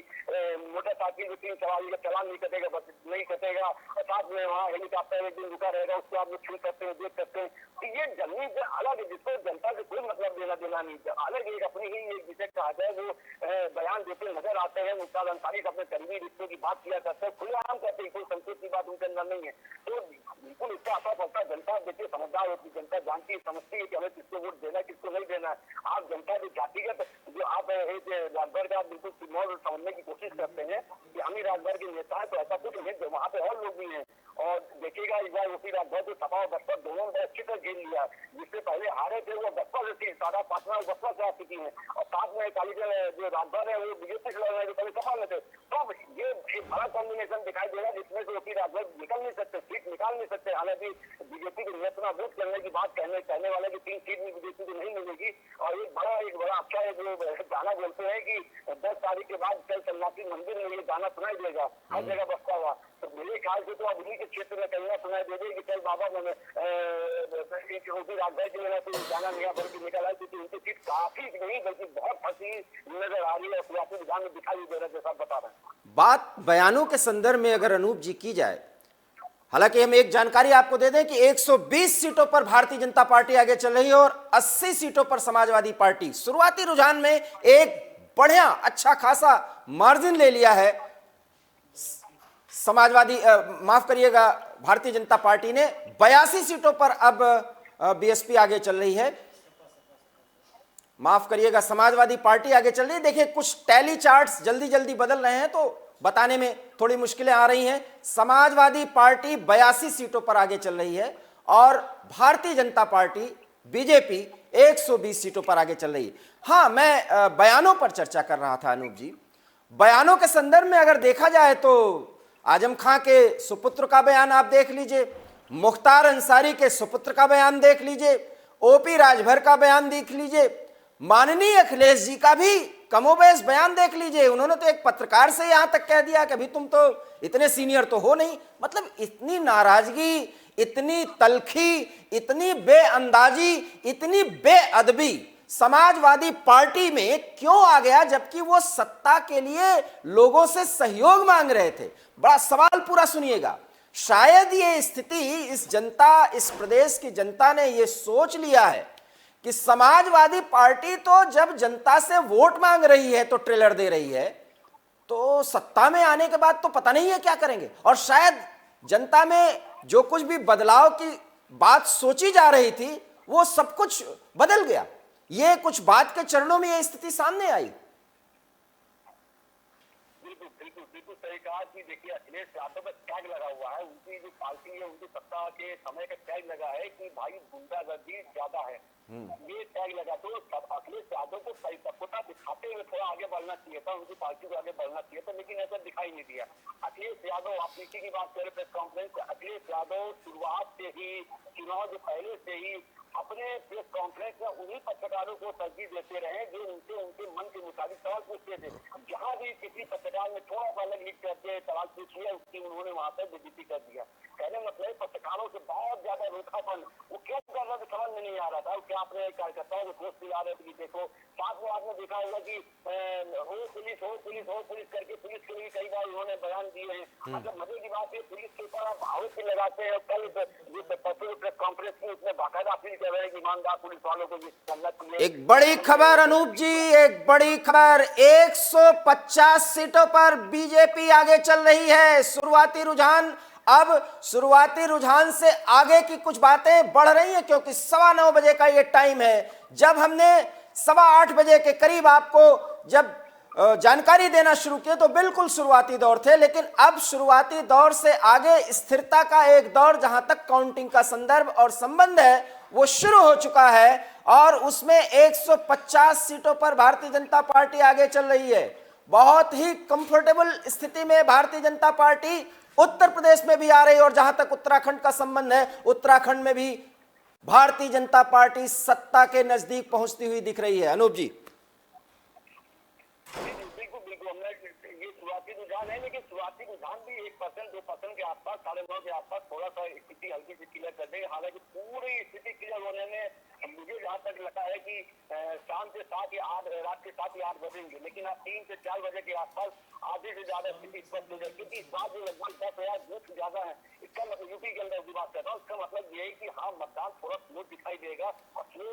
मोटरसाइकिल की 3 सवारी का चलान नहीं कटेगा, बस नहीं कटेगा, और साथ में वहाँ हेलीकॉप्टर एक दिन रुका रहेगा, उसको आप लोग छू सकते हैं, देख सकते हैं। तो ये जमीन से अलग है, जिसको जनता से कोई मतलब देना नहीं, अलग एक अपनी ही एक जिसे कहा जाए वो बयान देते नजर आते हैं। मुख्तार अंसारी अपने करीबी रिश्तों की बात किया करते हैं, खुलेआम कहते हैं, कोई संकोच की बात उनके अंदर नहीं है। तो बिल्कुल इसका असर पड़ता है। जनता देखिए समझदार होती, जनता जानती समझती है कि हमें किसको वोट देना है, किसको नहीं देना है। आप जनता की जातिगत जो आप एक राजभर का बिल्कुल सिग्नल समझने की कोशिश करते हैं कि हम ही राजभर के नेता है, तो ऐसा कुछ नहीं, वहाँ पे और लोग भी हैं। और देखिएगा इस बार ओपी राजभर जो सपा और बसपा दोनों ने अच्छी तरह खेल लिया। जिससे पहले हारे थे वो बसपा से थी, सारा पाटना बसपा से आ चुकी है, और साथ में काली जो राजभर है वो बीजेपी से लड़ रहे थे, पहले सपा में थे। तो ये एक बड़ा कॉम्बिनेशन दिखाई दे रहा है, जिसमें से ओपी राजभर निकल नहीं सकते, सीट निकाल नहीं सकते। हालांकि बीजेपी के नेता वोट करने की बात कहने वाले की 3 सीट में बीजेपी को नहीं मिलेगी। और एक बड़ा अच्छा जो गाना बोलते हैं कि 10 तारीख के बाद कल सन्यासी मंदिर में ये गाना सुनाई देगा, हर जगह बसता हुआ। तो मेरे ख्याल से तो अब उन्हीं के क्षेत्र में कहीं ना सुनाई दे देगी कि कल बाबा मैंने ओपी राजभर की वजह से गाना नया भर के निकला है, क्योंकि उनकी सीट काफी नहीं बल्कि बहुत फंसी नजर आ रही है, सियासी विधान में दिखाई दे रहा है, जैसा बता रहे हैं। बात बयानों के संदर्भ में अगर अनूप जी की जाए, हालांकि हम एक जानकारी आपको दे दें कि 120 सीटों पर भारतीय जनता पार्टी आगे चल रही है और 80 सीटों पर समाजवादी पार्टी। शुरुआती रुझान में एक बढ़िया अच्छा खासा मार्जिन ले लिया है समाजवादी, माफ करिएगा, भारतीय जनता पार्टी ने 82 सीटों पर अब बीएसपी आगे चल रही है, माफ करिएगा, समाजवादी पार्टी आगे चल रही है। देखिए कुछ टैली चार्ट्स जल्दी जल्दी बदल रहे हैं तो बताने में थोड़ी मुश्किलें आ रही हैं। समाजवादी पार्टी 82 सीटों पर आगे चल रही है और भारतीय जनता पार्टी बीजेपी 120 सीटों पर आगे चल रही है। हाँ, मैं बयानों पर चर्चा कर रहा था अनूप जी। बयानों के संदर्भ में अगर देखा जाए तो आजम खां के सुपुत्र का बयान आप देख लीजिए, मुख्तार अंसारी के सुपुत्र का बयान देख लीजिए, ओपी राजभर का बयान देख लीजिए, माननीय अखिलेश जी का भी कमोबेश बयान देख लीजिए। उन्होंने तो एक पत्रकार से यहां तक कह दिया कि अभी तुम तो इतने सीनियर तो हो नहीं। मतलब इतनी नाराजगी, इतनी तलखी, इतनी बेअंदाजी, इतनी बेअदबी समाजवादी पार्टी में क्यों आ गया, जबकि वो सत्ता के लिए लोगों से सहयोग मांग रहे थे। बड़ा सवाल पूरा सुनिएगा। शायद ये स्थिति इस प्रदेश की जनता ने ये सोच लिया है कि समाजवादी पार्टी तो जब जनता से वोट मांग रही है तो ट्रेलर दे रही है, तो सत्ता में आने के बाद तो पता नहीं है क्या करेंगे। और शायद जनता में जो कुछ भी बदलाव की बात सोची जा रही थी वो सब कुछ बदल गया। ये कुछ बात के चरणों में ये स्थिति सामने आई। बिल्कुल बिल्कुल बिल्कुल सही कहा कि देखिए अखिलेश यादव का टैग लगा हुआ है, उनकी जो पार्टी है उनकी सत्ता के समय का टैग लगा है कि भाई गुंडागर्दी ज्यादा है, ये टैग लगा। तो अखिलेश यादव को सही सपोर्टा दिखाते हुए थोड़ा आगे बढ़ना चाहिए था, उनकी पार्टी को आगे बढ़ना चाहिए था, लेकिन ऐसा दिखाई नहीं दिया। अखिलेश यादव, आप नीति की बात करें प्रेस कॉन्फ्रेंस, अखिलेश यादव शुरुआत से ही, चुनाव जो पहले से ही अपने प्रेस कॉन्फ्रेंस में उन्हीं पत्रकारों को तरजीह देते रहे जो उनके मन के मुताबिक सवाल पूछते थे। जहां भी किसी पत्रकार ने थोड़ा सा अलग लिख करके सवाल पूछ लिया, उसकी उन्होंने वहां पर बेइज्जती कर दिया। कहने मतलब पत्रकारों से बहुत ज्यादा रूखापन, वो क्या कर रहा था समझ में नहीं आ रहा था। क्या अपने कार्यकर्ताओं को दोस्त दिला रहे थे कि देखो, साथ में आपने देखा होगा कि हो पुलिस करके पुलिस के लिए कई बार उन्होंने बयान दिए हैं। मतलब मजे की बात है, पुलिस के ऊपर आप आरोप लगाते हैं। कल प्रेस कॉन्फ्रेंस में उसने बाकायदा अपील कर रहे हैं कि ईमानदार पुलिस वालों को ये करना चाहिए। एक बड़ी खबर अनूप जी, एक बड़ी खबर, 150 सीटों पर बीजेपी आगे चल रही है। शुरुआती रुझान से आगे की कुछ बातें बढ़ रही हैं, क्योंकि 9:15 बजे का ये टाइम है। जब हमने 8:15 बजे के करीब आपको जब जानकारी देना शुरू किया तो बिल्कुल शुरुआती दौर थे, लेकिन अब शुरुआती दौर से आगे स्थिरता का एक दौर, जहां तक काउंटिंग का संदर्भ और संबंध है, वो शुरू हो चुका है और उसमें 150 सीटों पर भारतीय जनता पार्टी आगे चल रही है। बहुत ही कंफर्टेबल स्थिति में भारतीय जनता पार्टी उत्तर प्रदेश में भी आ रही है और जहां तक उत्तराखंड का संबंध है, उत्तराखंड में भी भारतीय जनता पार्टी सत्ता के नजदीक पहुंचती हुई दिख रही है। अनूप जी, ये शुरुआती रुझान है, लेकिन शुरुआती रुझान भी 1%, 2% के आसपास, 9.5 के आसपास थोड़ा सा स्थिति हल्की सी क्लियर कर देगी। हालांकि पूरी स्थिति क्लियर होने में मुझे जहाँ तक लगता है कि शाम से 7 या 8, रात के 7 या 8 बजेंगे, लेकिन आप 3 से 4 बजे के आसपास आधे से ज्यादा स्थिति स्पष्ट हो जाएगी। क्योंकि इस बार जो लगभग 10,000 बूथ ज्यादा है, इसका मतलब यूपी के अंदर की बात कर रहा हूँ, इसका मतलब ये है कि हाँ, मतदान थोड़ा स्लो दिखाई देगा और स्लो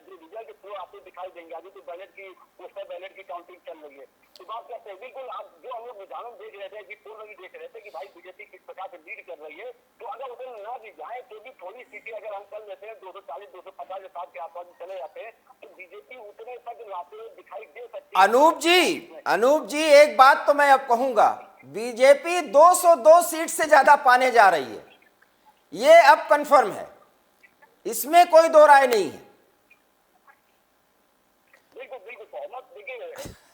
जो रिजल्ट स्लो आपको दिखाई देंगे। अभी तो बैलेट की, पोस्टल बैलेट की काउंटिंग चल रही है। तो बात करते हैं, बिल्कुल आप जो हम लोग रुझान देख रहे थे कि पूर्व भी देख रहे थे कि भाई बीजेपी किस प्रकार से लीड कर रही है, तो अगर उधर न भी जाए तो भी थोड़ी सीटें अगर हम कर लेते हैं 240, 250 या 7 के आसपास चले जाते हैं, तो बीजेपी उतने तक लाते हुए दिखाई दे सकती है। अनूप जी, एक बात तो मैं अब कहूंगा, बीजेपी 202 सीट से ज्यादा पाने जा रही है, ये अब कंफर्म है, इसमें कोई दो राय नहीं है। बिल्कुल सहमत। देखिए,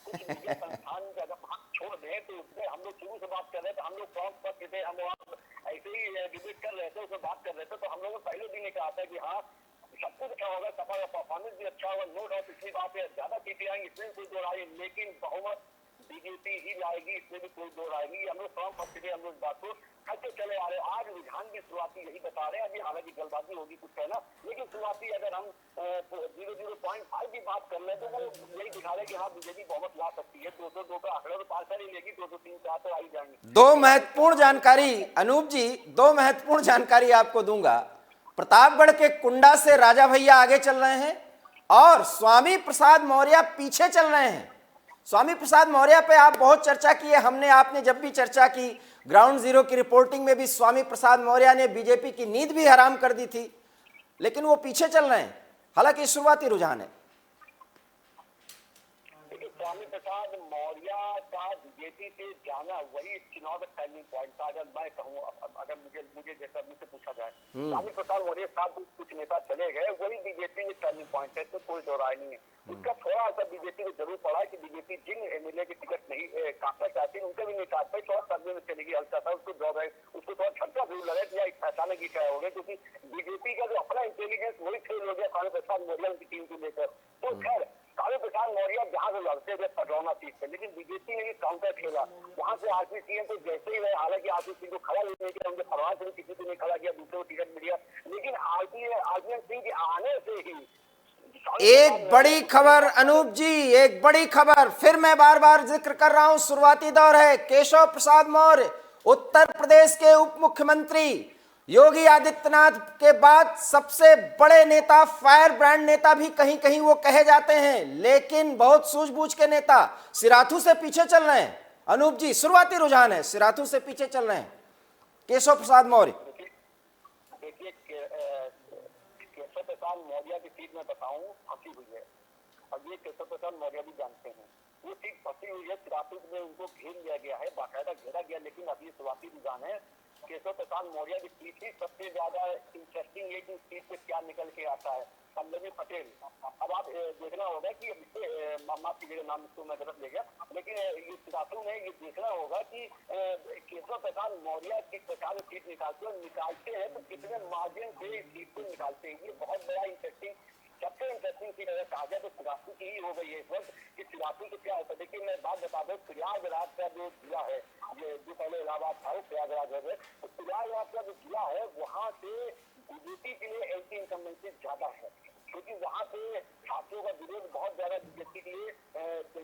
कुछ संस्थान अगर बात छोड़ दें तो उसमें हम लोग शुरू से बात कर रहे थे, हम लोग फॉर्म पर थे, हम ऐसे ही डिबेट कर रहे थे, उसमें बात कर रहे थे, तो हम लोगों ने पहले दिन ही कहा था कि हाँ, सब कुछ अच्छा होगा, सपा का परफॉर्मेंस भी अच्छा होगा, नो डाउट। पिछली बात है, ज्यादा सीटें आएंगी, इसमें कोई दो राय, लेकिन बहुमत बीजेपी ही लाएगी, इसमें भी कोई दो राय नहीं। हम लोग फॉर्म पर थे, हम लोग बात को करते चले आ रहे। आज रुझान भी शुरुआती यही बता रहे हैं, अभी हालांकि जल्दबाजी होगी कुछ कहना, लेकिन शुरुआती अगर हम 0.5 की बात कर ले तो वो यही दिखा रहे हैं कि हाँ, बीजेपी बहुमत ला सकती है। 202 का आंकड़ा तो पार कर ही लेगी, 203, 4 तो आ ही जाएंगे। दो महत्वपूर्ण जानकारी अनूप जी, 2 महत्वपूर्ण जानकारी आपको दूंगा। प्रतापगढ़ के कुंडा से राजा भैया आगे चल रहे हैं और स्वामी प्रसाद मौर्य पीछे चल रहे हैं। स्वामी प्रसाद मौर्य पे आप बहुत चर्चा की है, आपने जब भी चर्चा की, ग्राउंड जीरो की रिपोर्टिंग में भी स्वामी प्रसाद मौर्य ने बीजेपी की नींद भी हराम कर दी थी, लेकिन वो पीछे चल रहे हैं, हालांकि शुरुआती रुझान है। स्वामी प्रसाद मौर्य का बीजेपी से जाना वही चुनाव का टर्निंग पॉइंट था। अगर मैं कहूँ, अगर मुझे जैसा मुझसे पूछा जाए, स्वामी प्रसाद मौर्य साथ कुछ नेता चले गए, वही बीजेपी में टर्निंग पॉइंट है, तो कोई दो राय नहीं है। उसका थोड़ा सा बीजेपी को जरूर पड़ा है कि बीजेपी जिन एमएलए की टिकट नहीं काटना चाहती, उनके भी नहीं काट पाई, थोड़ा सर्वे में चलेगी हल्का सा, उसको थोड़ा छक्का जरूर लगा कि या अचानक ही क्या हो गया, क्योंकि बीजेपी का जो अपना इंटेलिजेंस वही फेल हो गया स्वामी प्रसाद मौर्य की टीम को लेकर। तो खैर, स्वामी प्रसाद मौर्य जहाँ से लड़ते थे पटरौना सीट पे, लेकिन बीजेपी ने भी काउंटर खेला, वहाँ से आरपी सिंह को जैसे ही गए, हालांकि आरपी सिंह को खड़ा नहीं किया, उनके परिवार से भी किसी को नहीं खड़ा किया, दूसरे को टिकट मिल गया, लेकिन आरपीएन सिंह के आने से ही एक बड़ी खबर अनूप जी, एक बड़ी खबर, फिर मैं बार बार जिक्र कर रहा हूं, शुरुआती दौर है। केशव प्रसाद मौर्य उत्तर प्रदेश के उप मुख्यमंत्री, योगी आदित्यनाथ के बाद सबसे बड़े नेता, फायर ब्रांड नेता भी कहीं कहीं वो कहे जाते हैं, लेकिन बहुत सूझबूझ के नेता, सिराथू से पीछे चल रहे हैं। अनूप जी, शुरुआती रुझान है, सिराथू से पीछे चल रहे हैं केशव प्रसाद मौर्य। प्रसाद मौर्य की सीट में बताऊं फंसी हुई है, और ये केशव प्रसाद मौर्य भी जानते हैं। वो सीट फंसी हुई है, चिरातुक में उनको घेर लिया गया है, बाकायदा घेरा गया, लेकिन अभी शुरुआती रुझान है केशव प्रसाद मौर्य की सीट ही सबसे ज्यादा इंटरेस्टिंग है कि उस सीट पे क्या निकल के आता है। पल्लवी पटेल, अब आप देखना होगा कि माफ कीजिएगा नाम इसको मैं गलत ले गया, लेकिन ये चिरातुक में ये देखना होगा कि केशव प्रसाद मौर्य किस प्रकार सीट निकालते हैं तो कितने मार्जिन से सीट को निकालते हैं। ये बहुत बड़ा इंटरेस्टिंग, सबसे इंटरेस्टिंग चीज अगर कहा जाए तो चिरातुक की ही हो गई है इस वक्त कि चिरातुक को क्या होता है। देखिए मैं बात बता दूं, प्रयागराज का जो जिला है, ये जो पहले इलाहाबाद था वो प्रयागराज है, तो प्रयागराज का जो जिला है वहाँ से बीजेपी के लिए एंटी इनकम्बेंसी ज्यादा है, क्योंकि वहाँ पे छात्रों का विरोध बहुत ज्यादा बीजेपी के लिए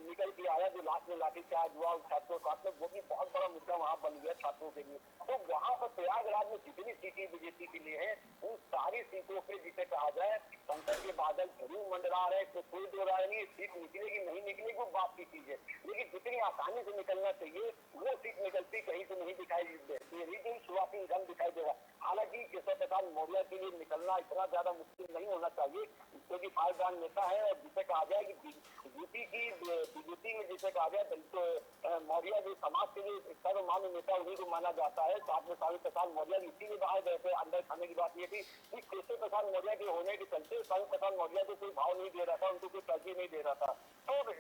निकल के आया। जो लास्ट में लाठीचार्ज हुआ छात्रों के साथ में, वो भी बहुत बड़ा मुद्दा वहाँ बन गया छात्रों के लिए। तो वहाँ पर प्रयागराज में जितनी सीटें बीजेपी के लिए है उन सारी सीटों पे जिसे कहा जाए संकट के बादल जरूर मंडरा रहे, तो कोई दो राय नहीं, सीट निकलेगी नहीं निकलेगी वो बात की चीज है, लेकिन जितनी आसानी से निकलना चाहिए वो सीट निकलती कहीं से नहीं दिखाई दे रही, शुरुआती रंग दिखाई देगा। हालांकि केशव प्रसाद मौर्य के लिए निकलना इतना ज्यादा मुश्किल नहीं होना चाहिए, क्योंकि फायदान नेता है, और जिसे कहा जाए कि यूपी की बीजेपी में जिसे कहा जाए तो मौर्य जो समाज के लिए सर्वमान्य नेता उन्हीं को माना जाता है। साथ में सावित्री प्रसाद मौर्य इसीलिए बाहर गए थे। अंदर खाने की बात ये थी कि केशव प्रसाद मौर्य के होने के चलते सावित्री प्रसाद मौर्य को कोई भाव नहीं दे रहा था, उनको कोई तरजीह नहीं दे रहा था। तो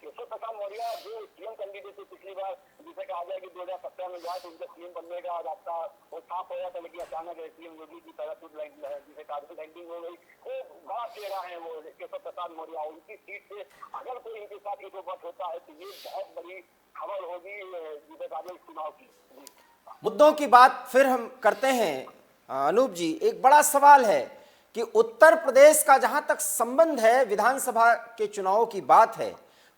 केशव प्रसाद मौर्य जो सीएम कैंडिडेट थे पिछली बार, जिसे कहा जाए कि 2017 में गया तो उनका सीएम बनने का रास्ता वो साफ हो गया था, लेकिन अचानक सीएम योगी की तरफ जिसे कहा लैंडिंग हो गई। तो बड़ा चेहरा है वो केशव प्रसाद मौर्य, उनकी सीट से अगर कोई इनके साथ एक वक्त होता है तो ये बहुत बड़ी खबर होगी जिसे कहा जाए चुनाव की। मुद्दों की बात फिर हम करते हैं। अनूप जी, एक बड़ा सवाल है कि उत्तर प्रदेश का जहां तक संबंध है, विधानसभा के चुनावों की बात है,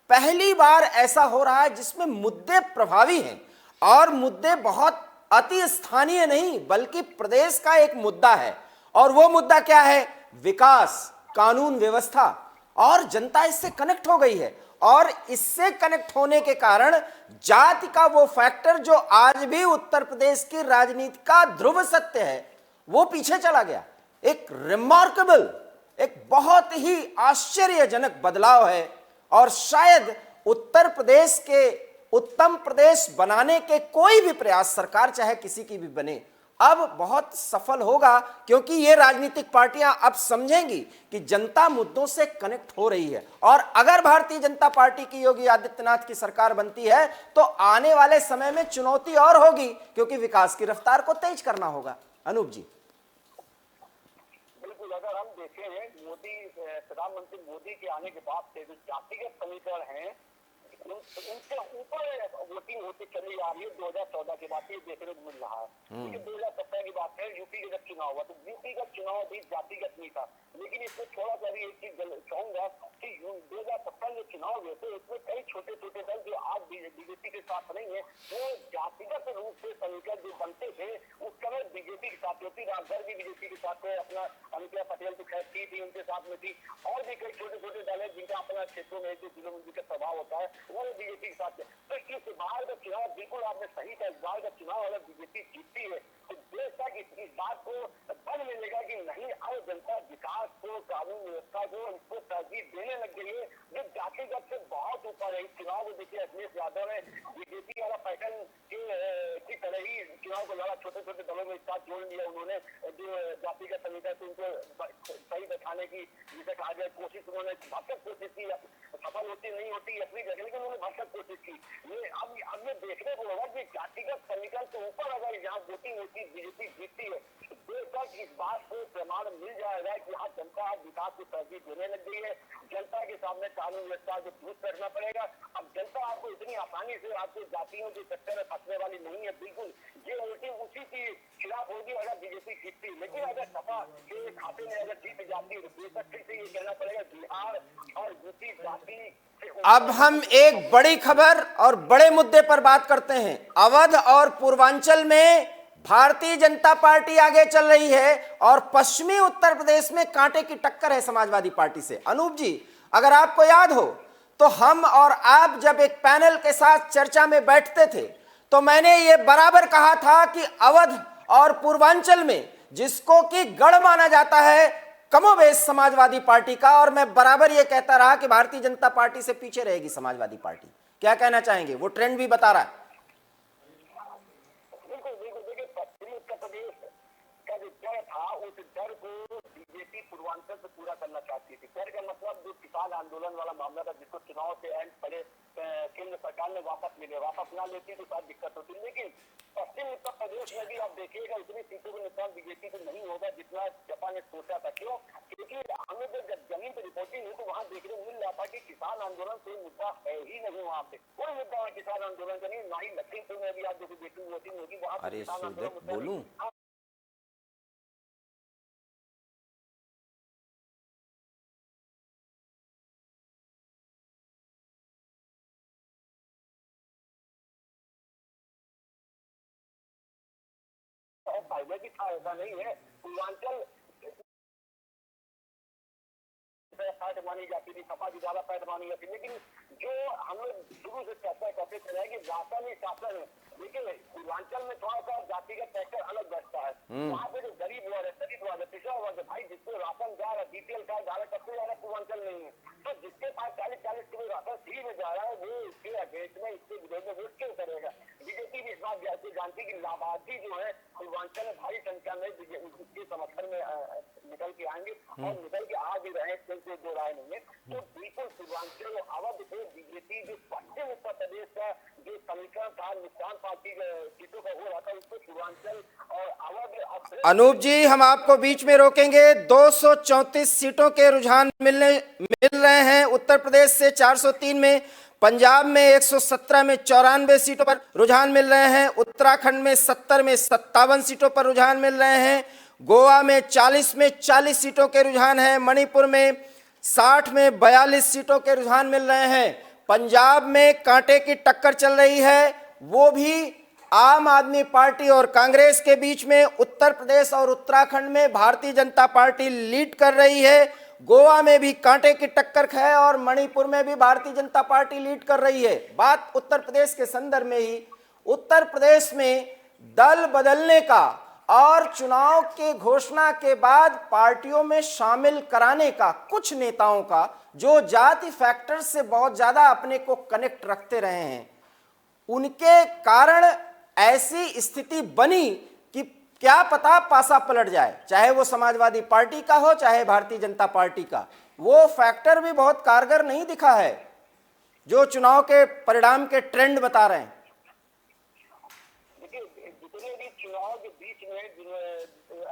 पहली बार ऐसा हो रहा है जिसमें मुद्दे प्रभावी हैं और मुद्दे बहुत अति स्थानीय नहीं बल्कि प्रदेश का एक मुद्दा है। और वो मुद्दा क्या है? विकास, कानून व्यवस्था, और जनता इससे कनेक्ट हो गई है। और इससे कनेक्ट होने के कारण जाति का वो फैक्टर जो आज भी उत्तर प्रदेश की राजनीति का ध्रुव सत्य है वो पीछे चला गया। एक रिमार्केबल, एक बहुत ही आश्चर्यजनक बदलाव है, और शायद उत्तर प्रदेश के उत्तम प्रदेश बनाने के कोई भी प्रयास सरकार चाहे किसी की भी बने अब बहुत सफल होगा, क्योंकि ये राजनीतिक पार्टियां अब समझेंगी कि जनता मुद्दों से कनेक्ट हो रही है। और अगर भारतीय जनता पार्टी की योगी आदित्यनाथ की सरकार बनती है तो आने वाले समय में चुनौती और होगी, क्योंकि विकास की रफ्तार को तेज करना होगा। अनूप जी, बिल्कुल, अगर हम देखें मोदी, प्रधानमंत्री मोदी के आने के बाद से जो जातिगत समीकरण है उनसे ऊपर वोटिंग होती चली आ रही है 2014 के बाद, ये देखने को मिल रहा है। 2017 की बात है, यूपी के जब चुनाव हुआ तो यूपी का चुनाव भी जातिगत नहीं था, लेकिन इसमें थोड़ा सा भी एक चीज कहूंगा कि 2017 में चुनाव हुए थे इसमें कई छोटे छोटे दल जो आज बीजेपी के साथ नहीं है वो जातिगत रूप से समीकरण जो बनते थे उस समय बीजेपी के साथ होती। राजभर भी बीजेपी के साथ है, अपना अनुप्रिया पटेल तो खैर थी उनके साथ में थी, और भी कई छोटे छोटे दल है जिनका अपना क्षेत्रों में जो जिलों में प्रभाव होता है वो बीजेपी के साथ है। तो इस बार का चुनाव बिल्कुल आपने सही कहा, इस बार का चुनाव अगर बीजेपी जीतती है तो देश तक इस बात को बल मिलेगा कि नहीं अब जनता विकास को, कानून व्यवस्था को, इसको तरजीह देने लग गई है जो जातिगत से बहुत ऊपर है। इस चुनाव को देखिए, अखिलेश यादव ने बीजेपी वाला पैटर्न की तरह ही चुनाव को लड़ा, छोटे छोटे दलों में साथ जोड़ लिया उन्होंने, जो जातिगत समीकरण उनको सही दिखाने की जिसे कहा जाए कोशिश उन्होंने भरसक कोशिश की, सफल होती नहीं होती अपनी जगह, लेकिन उन्होंने भरसक कोशिश की। ये अब ये देखने को होगा कि जातिगत समीकरण के ऊपर अगर यहाँ वोटिंग होती बीजेपी जीतती है तो देश तक इस बात को प्रमाण मिल जाएगा कि हाँ जनता विकास को तरजीह देने लग गई है। जनता के सामने कानून व्यवस्था को दुरुस्त रखना पड़ेगा। अब जनता आपको इतनी आसानी से आपको जातियों के चक्कर में फंसने वाली नहीं है, बिल्कुल ये वोटिंग उसी के खिलाफ होगी अगर बीजेपी जीतती। लेकिन अगर सपा के खाते में अगर जीत जाती है तो बेशक फिर से ये कहना पड़ेगा बिहार और यूपी जाति। अब हम एक बड़ी खबर और बड़े मुद्दे पर बात करते हैं। अवध और पूर्वांचल में भारतीय जनता पार्टी आगे चल रही है और पश्चिमी उत्तर प्रदेश में कांटे की टक्कर है समाजवादी पार्टी से। अनूप जी, अगर आपको याद हो तो हम और आप जब एक पैनल के साथ चर्चा में बैठते थे तो मैंने ये बराबर कहा था कि अवध और पूर्वांचल में जिसको कि गढ़ माना जाता है, 50% 60% कमोबेश समाजवादी पार्टी का, और मैं बराबर ये कहता रहा कि भारतीय जनता पार्टी से पीछे रहेगी समाजवादी पार्टी। क्या कहना चाहेंगे? वो ट्रेंड भी बता रहा है। बिल्कुल बिल्कुल, देखिए पश्चिमी उत्तर प्रदेश का जो डर था, उस डर को बीजेपी पूर्वांचल से पूरा करना चाहती थी। डर का मतलब जो किसान आंदोलन वाला मामला था, जिसको चुनाव से एंड पहले केंद्र सरकार ने वापस ना लेती तो शायद दिक्कत होती। लेकिन पश्चिम उत्तर प्रदेश में भी आप देखिएगा उतनी सीटों का नुकसान बीजेपी को नहीं होगा जितना सपा ने सोचा था। क्यों? क्योंकि हमें जब जमीन पर रिपोर्टिंग हुई तो वहाँ देखने को मिल रहा था कि किसान आंदोलन कोई मुद्दा है ही नहीं। वहाँ पे कोई मुद्दा है किसान आंदोलन का नहीं। ना ही लखीमपुर में भी आप देखो बेटी वोटिंग होगी, वहाँ अरे सुदीप बोलूं, पहले भी था, ऐसा नहीं है। पूर्वांचल पैठ मानी जाती थी, सपा की ज्यादा पैठ मानी जाती, लेकिन जो हम लोग शुरू से चर्चा करते चले कि शासन ही शासन है। लेकिन पूर्वांचल में थोड़ा सा जातिगत फैक्टर अलग बैठता है। वहाँ पे जो गरीब वर्ग है, दलित वर्ग है, पिछड़ा वर्ग है, भाई जिसको राशन जा रहा है, बीपीएल कार्ड जा रहा है, सबसे ज्यादा पूर्वांचल नहीं है। तो जिसके पास 40-40 किलो राशन फ्री में जा रहा है, वो इसके अगेंस्ट में, इसके विरोध में वोट क्यों करेगा? बीजेपी भी इस बात जानती कि लाभार्थी जो है पूर्वांचल में भारी संख्या में उसके समर्थन में निकल के आएंगे और निकल के आ भी रहे, दो राय नहीं है। तो बिल्कुल पूर्वांचल अवध को बीजेपी जो पश्चिम उत्तर प्रदेश का जो समीकरण था, नुकसान पार्टी सीटों का हो रहा था, उसको पूर्वांचल और अवध। अनूप जी, हम आपको बीच में रोकेंगे। 234 सीटों के रुझान मिल रहे हैं उत्तर प्रदेश से 403 में, पंजाब में 117 में 94 सीटों पर रुझान मिल रहे हैं, उत्तराखंड में 70 में 57 सीटों पर रुझान मिल रहे हैं, गोवा में 40 में 40 सीटों के रुझान है, मणिपुर में 60 में 42 सीटों के रुझान मिल रहे हैं। पंजाब में कांटे की टक्कर चल रही है, वो भी आम आदमी पार्टी और कांग्रेस के बीच में। उत्तर प्रदेश और उत्तराखंड में भारतीय जनता पार्टी लीड कर रही है, गोवा में भी कांटे की टक्कर है और मणिपुर में भी भारतीय जनता पार्टी लीड कर रही है। बात उत्तर प्रदेश के संदर्भ में ही, उत्तर प्रदेश में दल बदलने का और चुनाव के घोषणा के बाद पार्टियों में शामिल कराने का कुछ नेताओं का, जो जाति फैक्टर से बहुत ज्यादा अपने को कनेक्ट रखते रहे हैं, उनके कारण ऐसी स्थिति बनी कि क्या पता पासा पलट जाए, चाहे वो समाजवादी पार्टी का हो चाहे भारतीय जनता पार्टी का। वो फैक्टर भी बहुत कारगर नहीं दिखा है जो चुनाव के परिणाम के ट्रेंड बता रहे हैं। देखिए जितने भी चुनाव के बीच में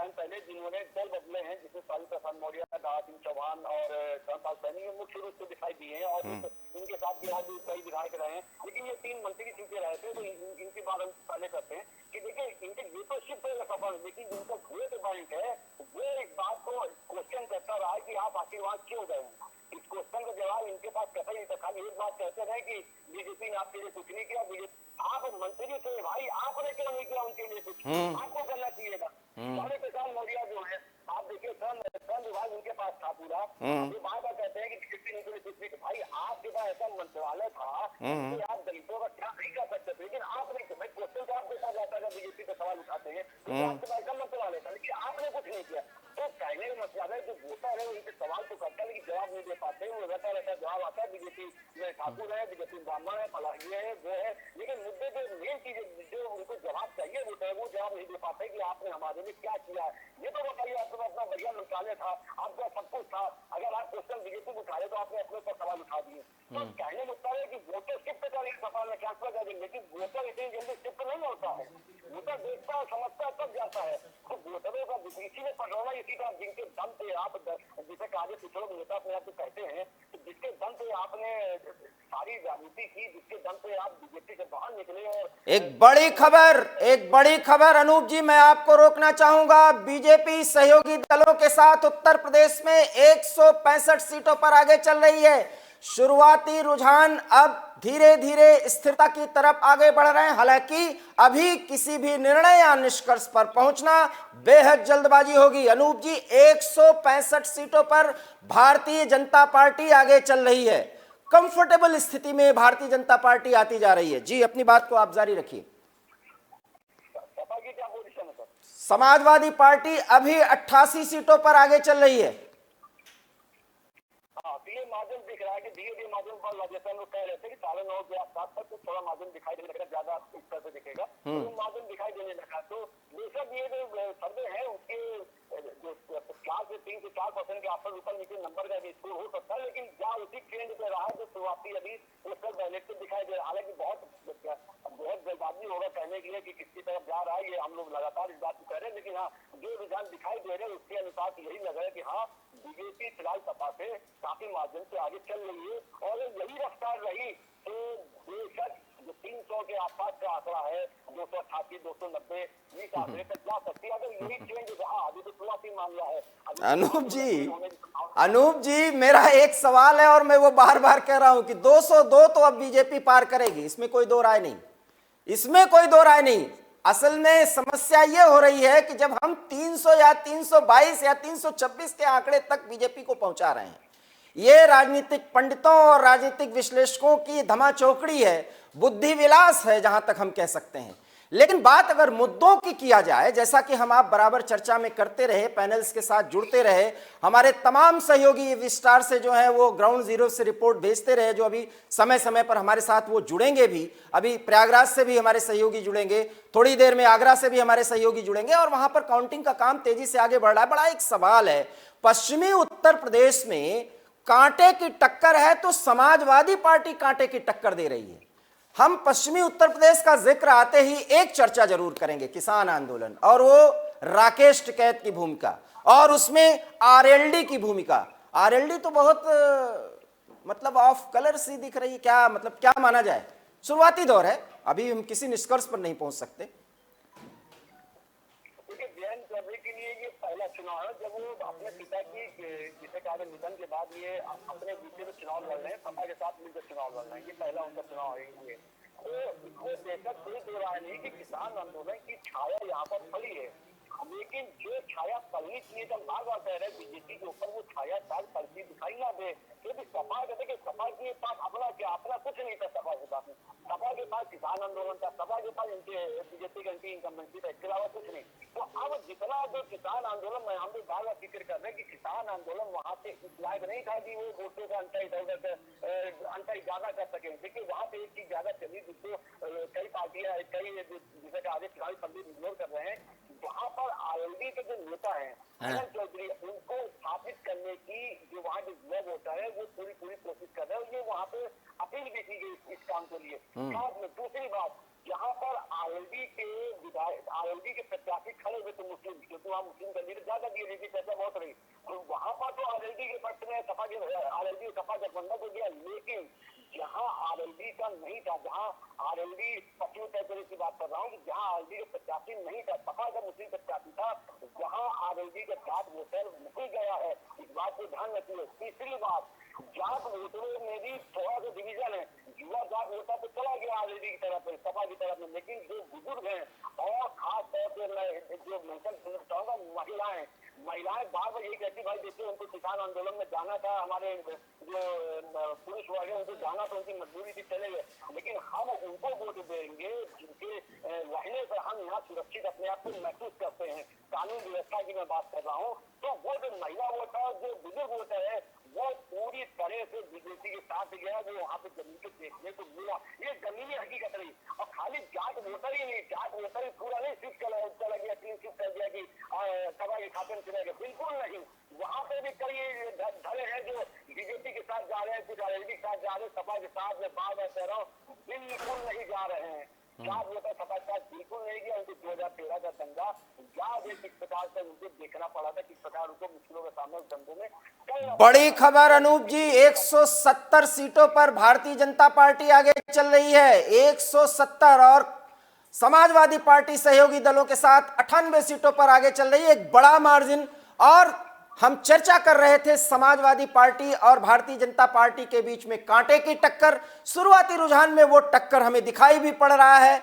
पहले जिन्होंने दल बदले हैं, जिसमें सालू प्रसाद मौर्य, दारा सिंह चौहान और चंद्रपाल सैनी मुख्य रूप से दिखाई दिए हैं, और इनके साथ भी और भी कई विधायक रहे हैं। लेकिन ये 3 मंत्री सीटें रहे थे, तो इनकी बात हम पहले करते हैं कि देखिए इनके लीडरशिप सफल, लेकिन जिनका वोट बैंक है वो इस बात को क्वेश्चन करता रहा कि आप आखिर वहां क्यों गए। इस क्वेश्चन का जवाब इनके पास कैसे नहीं था। खाली एक बात कहते रहे कि बीजेपी ने आपके लिए कुछ नहीं किया, आप मंत्री थे भाई, आपने क्यों नहीं किया उनके लिए कुछ? आपको करना चाहिए था। सारे प्रसाद मौर्य जो है, आप देखिए श्रम विभाग उनके पास था पूरा। ये बार बार कहते हैं कि बीजेपी ने कुछ नहीं, भाई आपके पास ऐसा मंत्रालय था कि आप दलितों का क्या नहीं कर सकते थे, लेकिन आपने क्वेश्चन तो आपके साथ जाता है, बीजेपी का सवाल उठाते हैं, आपके पास ऐसा मंत्रालय था लेकिन आपने कुछ नहीं किया। तो कहने का मतलब है जो वोटर है उनके सवाल तो करता है लेकिन जवाब नहीं दे पाते। वो रहता जवाब आता है बीजेपी में ठाकुर है, बीजेपी ब्राह्मण है, ये है वो है, लेकिन मुद्दे जो मेन चीज जो उनको जवाब चाहिए होता है वो जवाब नहीं दे पाते कि आपने हमारे लिए क्या किया है। ये तो बताइए, आपके पास अपना बढ़िया मंत्रालय था, आपका सब कुछ था, अगर आप क्वेश्चन बीजेपी को उठा रहे तो आपने अपने ऊपर सवाल उठा दिए। तो कहने मतलब है कि वोटर शिफ्ट का एक सवाल है, ट्रांसफर कर देंगे, लेकिन वोटर इतनी जल्दी शिफ्ट नहीं होता है। वोटर देखता है, समझता है, तब जाता है। तो वोटरों का इसीलिए पटौना इसी का, जिनके दम पे आप जिसे कार्य पिछड़ों नेता अपने आप को कहते हैं, तो जिसके दम पे आपने सारी राजनीति की, जिसके दम पे आप बीजेपी से बाहर निकले। और एक बड़ी खबर अनूप जी, मैं आपको रोकना चाहूंगा। बीजेपी सहयोगी दलों के साथ उत्तर प्रदेश में 165 सीटों पर आगे चल रही है। शुरुआती रुझान अब धीरे धीरे स्थिरता की तरफ आगे बढ़ रहे हैं। हालांकि अभी किसी भी निर्णय या निष्कर्ष पर पहुंचना बेहद जल्दबाजी होगी। अनूप जी, 165 सीटों पर भारतीय जनता पार्टी आगे चल रही है। कंफर्टेबल स्थिति में भारतीय जनता पार्टी आती जा रही है। जी, अपनी बात को आप जारी रखिए। क्या पोजीशन है सर? समाजवादी पार्टी अभी 88 सीटों पर आगे चल रही है। मार्जिन दिख रहा है कि धीरे धीरे मार्जिन बढ़ रहा है। जैसे हम लोग कह रहे थे कि 9.5 के आसपास तक तो थोड़ा मार्जिन दिखाई देने लगा, ज्यादा इस तरह से दिखेगा, तो मार्जिन दिखाई देने लगा। तो बेशक ये जो सर्वे है उसके जो 4 से 3 से 4% के आसपास ऊपर नीचे नंबर का भी स्कोर हो सकता है, लेकिन जहाँ उसी ट्रेंड पे रहा जो शुरुआती अभी पोस्टल बैलेट से दिखाई दे रहा है। हालांकि बहुत जल्दबाजी होगा कहने के लिए कि किसकी तरफ जा रहा है, ये हम लोग लगातार इस बात को कह रहे हैं, लेकिन हाँ जो रुझान दिखाई दे रहे हैं उसके अनुसार यही लग रहा है कि हाँ बीजेपी फिलहाल सपा से काफी मार्जिन से आगे चल रही है। और यही रफ्तार रही तो बेशक जो 300 के आसपास का आंकड़ा है, 288, 290 इस आंकड़े तक जा सकती है अगर यही ट्रेंड रहा। अभी तो शुरुआती मामला है। अनूप जी मेरा एक सवाल है और मैं वो बार बार कह रहा हूं कि 202 तो अब बीजेपी पार करेगी, इसमें कोई दो राय नहीं, इसमें कोई दो राय नहीं। असल में समस्या ये हो रही है कि जब हम 300 या 322 या 326 के आंकड़े तक बीजेपी को पहुंचा रहे हैं, ये राजनीतिक पंडितों और राजनीतिक विश्लेषकों की धमाचौकड़ी है, बुद्धि विलास है जहां तक हम कह सकते हैं। लेकिन बात अगर मुद्दों की किया जाए, जैसा कि हम आप बराबर चर्चा में करते रहे, पैनल्स के साथ जुड़ते रहे, हमारे तमाम सहयोगी विस्तार से जो है वो ग्राउंड जीरो से रिपोर्ट भेजते रहे, जो अभी समय समय पर हमारे साथ वो जुड़ेंगे भी। अभी प्रयागराज से भी हमारे सहयोगी जुड़ेंगे, थोड़ी देर में आगरा से भी हमारे सहयोगी जुड़ेंगे और वहां पर काउंटिंग का काम तेजी से आगे बढ़ रहा है। बड़ा एक सवाल है, पश्चिमी उत्तर प्रदेश में कांटे की टक्कर है तो समाजवादी पार्टी कांटे की टक्कर दे रही है। हम पश्चिमी उत्तर प्रदेश का जिक्र आते ही एक चर्चा जरूर करेंगे, किसान आंदोलन, और वो राकेश टिकैत की भूमिका और उसमें आरएलडी की भूमिका। आरएलडी तो बहुत मतलब ऑफ कलर सी दिख रही है, क्या मतलब क्या माना जाए? शुरुआती दौर है, अभी हम किसी निष्कर्ष पर नहीं पहुंच सकते। करने के लिए ये पहला चुनाव है जब वो अपने पिता की जिसे कहा निधन के बाद ये अपने बीच में चुनाव लड़ रहे हैं, सपा के साथ मिलकर चुनाव लड़ रहे हैं। ये पहला उनका चुनाव है। तो इसको देखकर कोई दो राय नहीं कि किसान आंदोलन की छाया यहाँ पर पड़ी है, लेकिन जो छाया पड़नी चाहिए, जब बार बार कह रहे हैं बीजेपी के ऊपर वो छाया शायद पड़ती दिखाई ना दे, क्योंकि सपा कहते कि सपा के पास अपना क्या, अपना कुछ नहीं था सपा के पास। सपा के पास किसान आंदोलन था, सपा के पास इनके बीजेपी का एंटी इनकम्बेंसी था, इसके अलावा कुछ नहीं। तो अब जितना जो किसान आंदोलन में हम लोग बार बार जिक्र कर रहे हैं कि किसान आंदोलन वहाँ पे इस लायक नहीं था कि वो वोटों का अंतर ज्यादा कर सके। देखिए वहाँ पे एक चीज ज्यादा चली जिसको कई पार्टियां, कई जिसे आगे चुनावी पंडित इग्नोर कर रहे हैं, वहाँ पर आरएलडी के जो नेता हैं अनिल चौधरी, उनको स्थापित करने की जो वहाँ जो लोग होता है वो पूरी कोशिश कर रहे हैं। ये वहाँ पे अपील भी की गई इस काम के लिए। दूसरी बात, यहाँ पर आरएलडी के प्रत्याशी खड़े हुए तो मुस्लिम, क्योंकि वहाँ मुस्लिम कैंडिडेट ज्यादा दिए, लेकिन चर्चा बहुत रही, तो वहाँ पर तो आरएलडी के पक्ष में आरएलडी सपा गठबंधन को दिया, लेकिन जहाँ आरएलडी का नहीं था, जहाँ आरएलडी पश्चिमी उत्तर प्रदेश की बात कर रहा हूँ कि जहाँ आरएलडी का प्रत्याशी नहीं था, सपा का मुस्लिम प्रत्याशी था, वहाँ आरएलडी के साथ वोटर निकल गया है। इस बात को ध्यान रखिए। तीसरी बात, जाट वोटरों में भी थोड़ा सा डिवीजन है, युवा जाट वोटर तो चला गया आरएलडी की तरफ में, सपा की तरफ में, लेकिन जो बुजुर्ग हैं और खास तौर पर मैं जो मेंशन करना चाहूंगा, महिलाएं बार बार यही कहती, भाई देखिए उनको किसान आंदोलन में जाना था, हमारे जो पुरुष वर्ग है उनको जाना था, उनकी मजबूरी थी, चले गए, लेकिन हम उनको वोट देंगे जिनके रहने पर हम यहाँ सुरक्षित अपने आप को महसूस करते हैं। कानून व्यवस्था की मैं बात कर रहा हूँ, तो वो जो महिला वोटर, जो बुजुर्ग वोटर है, वो पूरी तरह से बीजेपी के साथ गया, वो वहाँ पे जमीन के देखने को मिला। ये जमीनी हकीकत रही। और खाली जाट वोटर ही नहीं, जाट वोटर ही पूरा नहीं शिफ्ट चला गया, क्लीन शिफ्ट कर दिया कि सभा के खाते में चले गए, बिल्कुल नहीं। वहाँ पे भी कई धड़े हैं जो बीजेपी के साथ जा रहे हैं, कुछ आरएलडी के साथ जा रहे हैं, सपा के साथ में बार बार कह रहा हूँ बिल्कुल नहीं जा रहे हैं। जाट वोटर सपा के साथ बिल्कुल नहीं गया। उनको 2013 का दंगा याद है किस प्रकार से उनको देखना पड़ा था, किस प्रकार उनको मुश्किलों के सामने उस दंगों में। बड़ी खबर अनूप जी, 170 सीटों पर भारतीय जनता पार्टी आगे चल रही है, 170, और समाजवादी पार्टी सहयोगी दलों के साथ 98 सीटों पर आगे चल रही है, एक बड़ा मार्जिन। और हम चर्चा कर रहे थे समाजवादी पार्टी और भारतीय जनता पार्टी के बीच में कांटे की टक्कर। शुरुआती रुझान में वो टक्कर हमें दिखाई भी पड़ रहा है,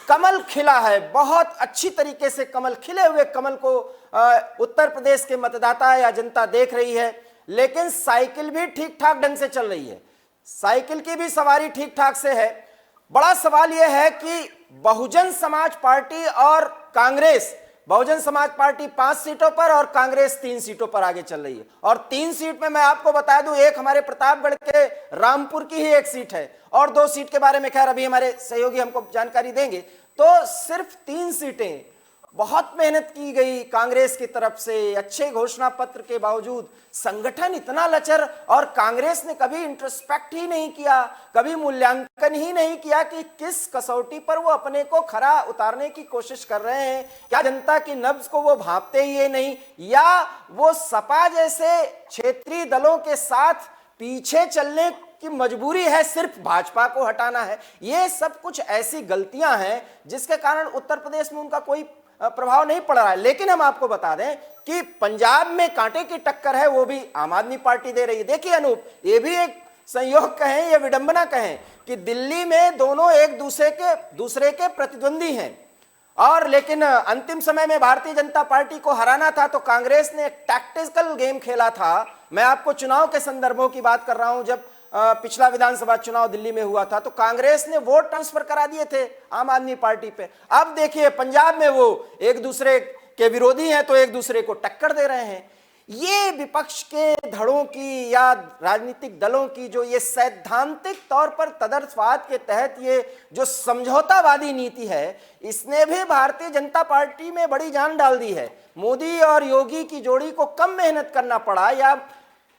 कमल खिला है, बहुत अच्छी तरीके से कमल, खिले हुए कमल को उत्तर प्रदेश के मतदाता या जनता देख रही है। लेकिन साइकिल भी ठीक ठाक ढंग से चल रही है, साइकिल की भी सवारी ठीक ठाक से है। बड़ा सवाल यह है कि बहुजन समाज पार्टी और कांग्रेस बहुजन समाज पार्टी 5 सीटों पर और कांग्रेस 3 सीटों पर आगे चल रही है। और 3 सीट में मैं आपको बता दूं, एक हमारे प्रतापगढ़ के रामपुर की ही एक सीट है और 2 सीट के बारे में खैर अभी हमारे सहयोगी हमको जानकारी देंगे। तो सिर्फ 3 सीटें, बहुत मेहनत की गई कांग्रेस की तरफ से, अच्छे घोषणा पत्र के बावजूद संगठन इतना लचर, और कांग्रेस ने कभी इंट्रोस्पेक्ट ही नहीं किया, कभी मूल्यांकन ही नहीं किया कि किस कसौटी पर वो अपने को खरा उतारने की कोशिश कर रहे हैं। क्या जनता की नब्ज को वो भांपते ही नहीं, या वो सपा जैसे क्षेत्रीय दलों के साथ पीछे चलने की मजबूरी है, सिर्फ भाजपा को हटाना है। ये सब कुछ ऐसी गलतियां हैं जिसके कारण उत्तर प्रदेश में उनका कोई प्रभाव नहीं पड़ रहा है। लेकिन हम आपको बता दें कि पंजाब में कांटे की टक्कर है, वो भी आम आदमी पार्टी दे रही है। देखिए अनूप, ये भी एक संयोग कहें या विडंबना कहें कि दिल्ली में दोनों एक दूसरे के प्रतिद्वंदी हैं, और लेकिन अंतिम समय में भारतीय जनता पार्टी को हराना था तो कांग्रेस ने एक टैक्टिकल गेम खेला था। मैं आपको चुनाव के संदर्भों की बात कर रहा हूं। जब पिछला विधानसभा चुनाव दिल्ली में हुआ था तो कांग्रेस ने वोट ट्रांसफर करा दिए थे आम आदमी पार्टी पे। अब देखिए पंजाब में वो एक दूसरे के विरोधी हैं तो एक दूसरे को टक्कर दे रहे हैं। ये विपक्ष के धड़ों की या राजनीतिक दलों की जो ये सैद्धांतिक तौर पर तदर्थवाद के तहत ये जो समझौतावादी नीति है, इसने भी भारतीय जनता पार्टी में बड़ी जान डाल दी है। मोदी और योगी की जोड़ी को कम मेहनत करना पड़ा, या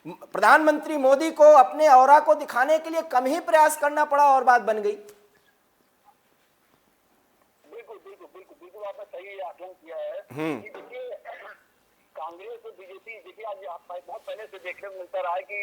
प्रधानमंत्री मोदी को अपने औरा को दिखाने के लिए कम ही प्रयास करना पड़ा और बात बन गई। बिल्कुल बिल्कुल बिल्कुल बिल्कुल आपने सही आकलन किया है कि देखिए कांग्रेस और बीजेपी, देखिए आज बहुत पहले से देखने को मिलता रहा है कि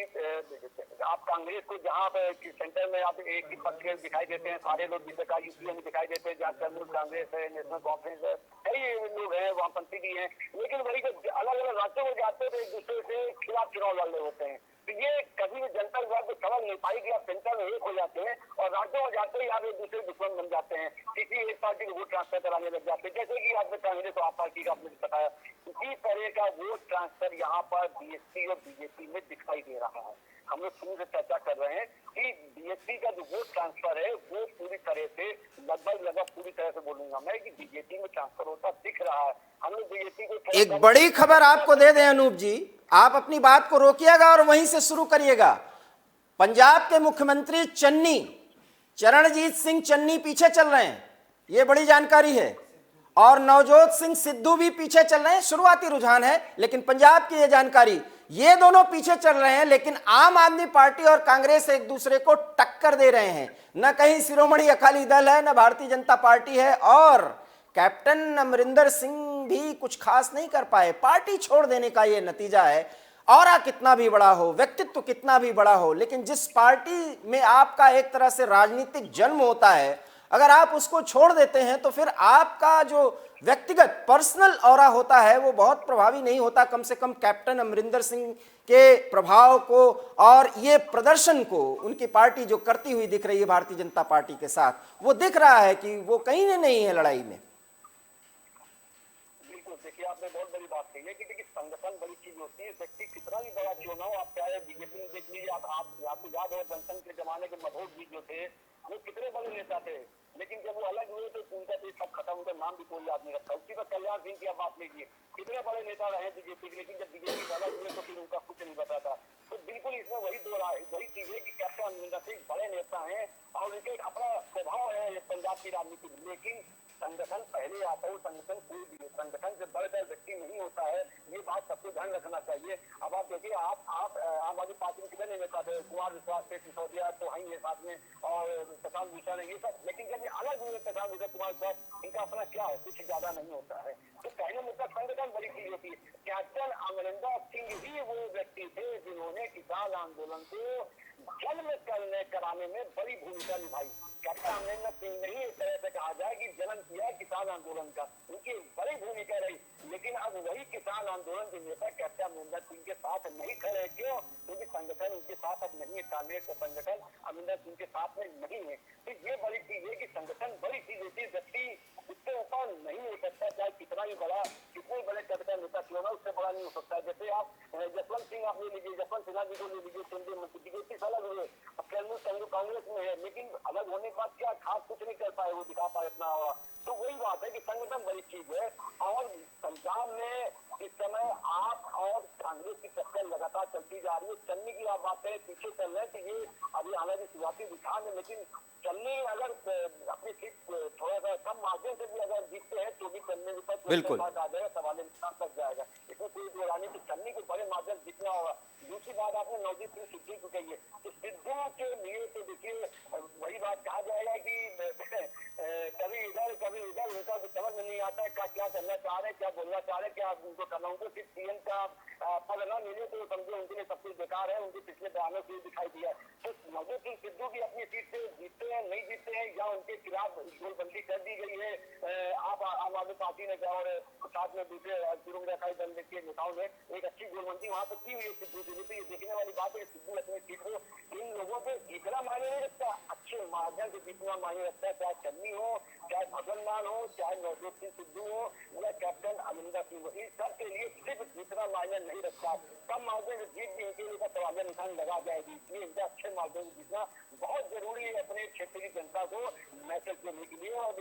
आप कांग्रेस को जहाँ पे सेंटर में आप एक ही पक्ष दिखाई देते हैं, सारे लोग यूपीए में दिखाई देते हैं, जहाँ तृणमूल कांग्रेस है, नेशनल कॉन्फ्रेंस है, कई लोग हैं, वामपंथी भी हैं, लेकिन वही जब अलग अलग राज्यों में जाते हैं तो एक दूसरे से खिलाफ चुनाव लड़ रहे होते हैं। तो ये कभी भी जनता विभाग को समझ नहीं पाई कि आप सेंटर में एक हो जाते हैं और राज्यों में जाते ही आप एक दूसरे दुश्मन बन जाते हैं, किसी एक पार्टी को वोट ट्रांसफर कराने लग जाते हैं, जैसे कि आपने कांग्रेस और आप पार्टी का आपने बताया। इसी तरह का वोट ट्रांसफर यहाँ पर बीएसपी और बीजेपी में दिखाई दे रहा है। हम लोग शुरू से चर्चा कर रहे हैं कि बीएसपी का जो वोट ट्रांसफर है वो पूरी तरह से लगभग पूरी तरह से बोलूंगा मैं कि बीजेपी में ट्रांसफर होता दिख रहा है। हम लोग बीजेपी को एक बड़ी खबर आपको दे दें अनूप जी, आप अपनी बात को रोकिएगा और वहीं से शुरू करिएगा। पंजाब के मुख्यमंत्री चरणजीत सिंह चन्नी पीछे चल रहे हैं, ये बड़ी जानकारी है, और नवजोत सिंह सिद्धू भी पीछे चल रहे हैं। शुरुआती रुझान है, लेकिन पंजाब की ये जानकारी, ये दोनों पीछे चल रहे हैं, लेकिन आम आदमी पार्टी और कांग्रेस एक दूसरे को टक्कर दे रहे हैं। न कहीं शिरोमणि अकाली दल है, न भारतीय जनता पार्टी है, और कैप्टन अमरिंदर सिंह भी कुछ खास नहीं कर पाए। पार्टी छोड़ देने का ये नतीजा है। औरा कितना भी बड़ा हो, व्यक्तित्व कितना भी बड़ा हो, लेकिन जिस पार्टी में आपका एक तरह से राजनीतिक जन्म होता है, अगर आप उसको छोड़ देते हैं तो फिर आपका जो व्यक्तिगत पर्सनल ऑरा होता है वो बहुत प्रभावी नहीं होता। कम से कम कैप्टन अमरिंदर सिंह के प्रभाव को और ये प्रदर्शन को उनकी पार्टी जो करती हुई दिख रही है भारतीय जनता पार्टी के साथ, वो दिख रहा है कि वो कहीं नहीं है लड़ाई में। बिल्कुल, देखिए आपने बहुत बड़ी बात कही है कि देखिए संगठन बड़ी चीज होती है, व्यक्ति कितना भी बड़ा क्यों ना हो। आप चाहे बीजेपी में देख लीजिए, आपको याद है जनसंघ के जमाने के मधोर जी जो थे वो कितने बड़े नेता थे, लेकिन जब वो अलग हुए तो उनका तो सब खत्म, उनका नाम भी कोई याद नहीं रखता। उसी पर कल्याण सिंह की आप बात लीजिए, कितने बड़े नेता रहे बीजेपी के, लेकिन जब बीजेपी अलग हुए तो फिर उनका कुछ नहीं बता था। तो बिल्कुल इसमें वही चीज है कि कैप्टन अमरिंदर सिंह बड़े नेता हैं और उनके अपना स्वभाव है पंजाब की राजनीति में, लेकिन संगठन पहले आता है। संगठन कोई भी संगठन से बड़े व्यक्ति नहीं होता है, ये बात सबको ध्यान रखना चाहिए। अब आप देखिए, आप आम आदमी पार्टी में कितने नेता थे, कुमार विश्वास थे, सिसोदिया तो हैं ये साथ में, और प्रशांत भूषण है, ये सब, लेकिन जब ये अलग हुए प्रशांत भूषण कुमार विश्वास, इनका अपना क्या है, कुछ ज्यादा नहीं होता है। तो कहने मतलब संगठन बड़ी चीज होती है। कैप्टन अमरिंदर सिंह ही वो व्यक्ति थे जिन्होंने किसान आंदोलन को जन्म कराने में बड़ी भूमिका निभाई। कैप्टन अमरिंदर सिंह ने ही एक तरह से कहा जाए कि जन्म किया किसान आंदोलन का, उनकी बड़ी भूमिका रही। लेकिन अब वही किसान आंदोलन के नेता कैप्टन अमरिंदर सिंह के साथ नहीं खड़े, क्यों? क्योंकि संगठन उनके साथ अब नहीं है, कांग्रेस का संगठन अमरिंदर सिंह के साथ में नहीं है। तो ये बड़ी चीज है कि संगठन बड़ी चीज होती है, व्यक्ति उससे ऊपर नहीं हो सकता, चाहे कितना ही बड़ा, कितने बड़े कैपिटल नेता क्यों ना, उससे बड़ा नहीं हो सकता। जैसे आप जसवंत सिंह आप ले लीजिए, जसवंत सिन्हा जी को ले लीजिए, केंद्रीय मंत्री जी अलग हुए, अब तृणमूल कांग्रेस में है, लेकिन अलग होने के बाद क्या खास कुछ नहीं कर पाए, वो दिखा पाए अपना। तो वही बात है कि संगठन बड़ी चीज है, और लेकिन चन्नी अगर अपनी सीट थोड़ा सा कम मार्जिन से भी अगर जीतते हैं तो भी चन्नी विपक्ष बिल्कुल। आ जाएगा, सवाल निशान तक जाएगा। इसमें कोई दो रानी की चन्नी को बड़े मार्जिन जीतना होगा। दूसरी बात आपने नवदीप सिंह सिद्धू को कही है, तो सिद्धू के लिए तो देखिए वही बात कहा जाएगा कि कभी इधर उनका समझ में नहीं आता है क्या करना चाह रहे हैं, क्या बोलना चाह रहे हैं, क्या उनको करना। उनको सिर्फ सीएम का पद न मिले तो समझो उनके लिए सब कुछ बेकार है। उनके पिछले बयानों से दिखाई दिया। तो नवदीप सिंह सिद्धू भी अपनी सीट से जीतते हैं नहीं जीतते हैं, या उनके खिलाफ गोलबंदी कर दी गई है आप आम आदमी पार्टी ने, और साथ में दूसरे जुर्म रखाई दल के नेताओं ने एक अच्छी गोलबंदी वहां पर की हुई है सिद्धू के लिए। तो ये देखने वाली बात है कि सिद्धू अपनी सीट को इन लोगों को जीतना मायने नहीं रखता, अच्छे मार्जिन से जीतना मायने रखता है। चाहे चन्नी हो, चाहे भगवान मान हो, चाहे नवदीप सिंह सिद्धू हो या कैप्टन अमरिंदर सिंह हो, इस सब के लिए सिर्फ जीतना मायने नहीं रखता। कम मार्जिन से जीत भी इनके लिए सवाल निशान लगा जाएगी। इसलिए इनका अच्छे मार्जिन से जीतना बहुत जरूरी है अपने क्षेत्र की जनता को मैसेज देने के लिए और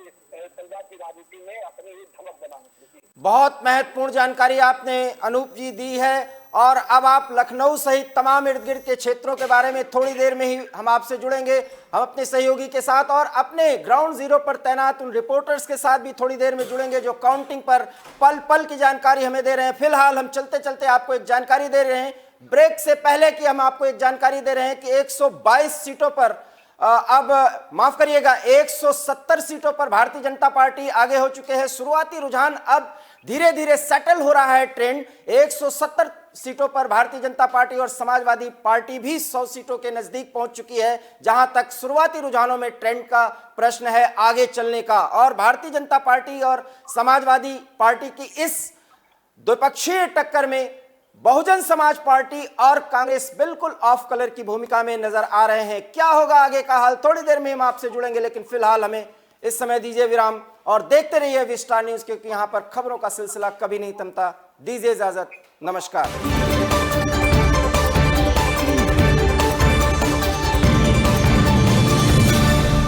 पंजाब की राजनीति में अपनी धमक बनाने के लिए। बहुत महत्वपूर्ण जानकारी आपने अनूप जी दी है। और अब आप लखनऊ सहित तमाम इर्द गिर्द के क्षेत्रों के बारे में थोड़ी देर में ही हम आपसे जुड़ेंगे, हम अपने सहयोगी के साथ और अपने ग्राउंड जीरो पर तैनात उन रिपोर्टर्स के साथ भी थोड़ी देर में जुड़ेंगे जो काउंटिंग पर पल पल की जानकारी हमें दे रहे हैं। फिलहाल हम चलते चलते आपको एक जानकारी दे रहे हैं, ब्रेक से पहले की हम आपको एक जानकारी दे रहे हैं कि 122 सीटों पर अब माफ करिएगा 170 सीटों पर भारतीय जनता पार्टी आगे हो चुके हैं। शुरुआती रुझान अब धीरे धीरे सेटल हो रहा है ट्रेंड। 170 सीटों पर भारतीय जनता पार्टी और समाजवादी पार्टी भी 100 सीटों के नजदीक पहुंच चुकी है। जहां तक शुरुआती रुझानों में ट्रेंड का प्रश्न है आगे चलने का, और भारतीय जनता पार्टी और समाजवादी पार्टी की इस द्विपक्षीय टक्कर में बहुजन समाज पार्टी और कांग्रेस बिल्कुल ऑफ कलर की भूमिका में नजर आ रहे हैं। क्या होगा आगे का हाल, थोड़ी देर में हम आपसे जुड़ेंगे, लेकिन फिलहाल हमें इस समय दीजिए विराम और देखते रहिए वी स्टार न्यूज, क्योंकि यहां पर खबरों का सिलसिला कभी नहीं थमता। दीजिए इजाजत, नमस्कार।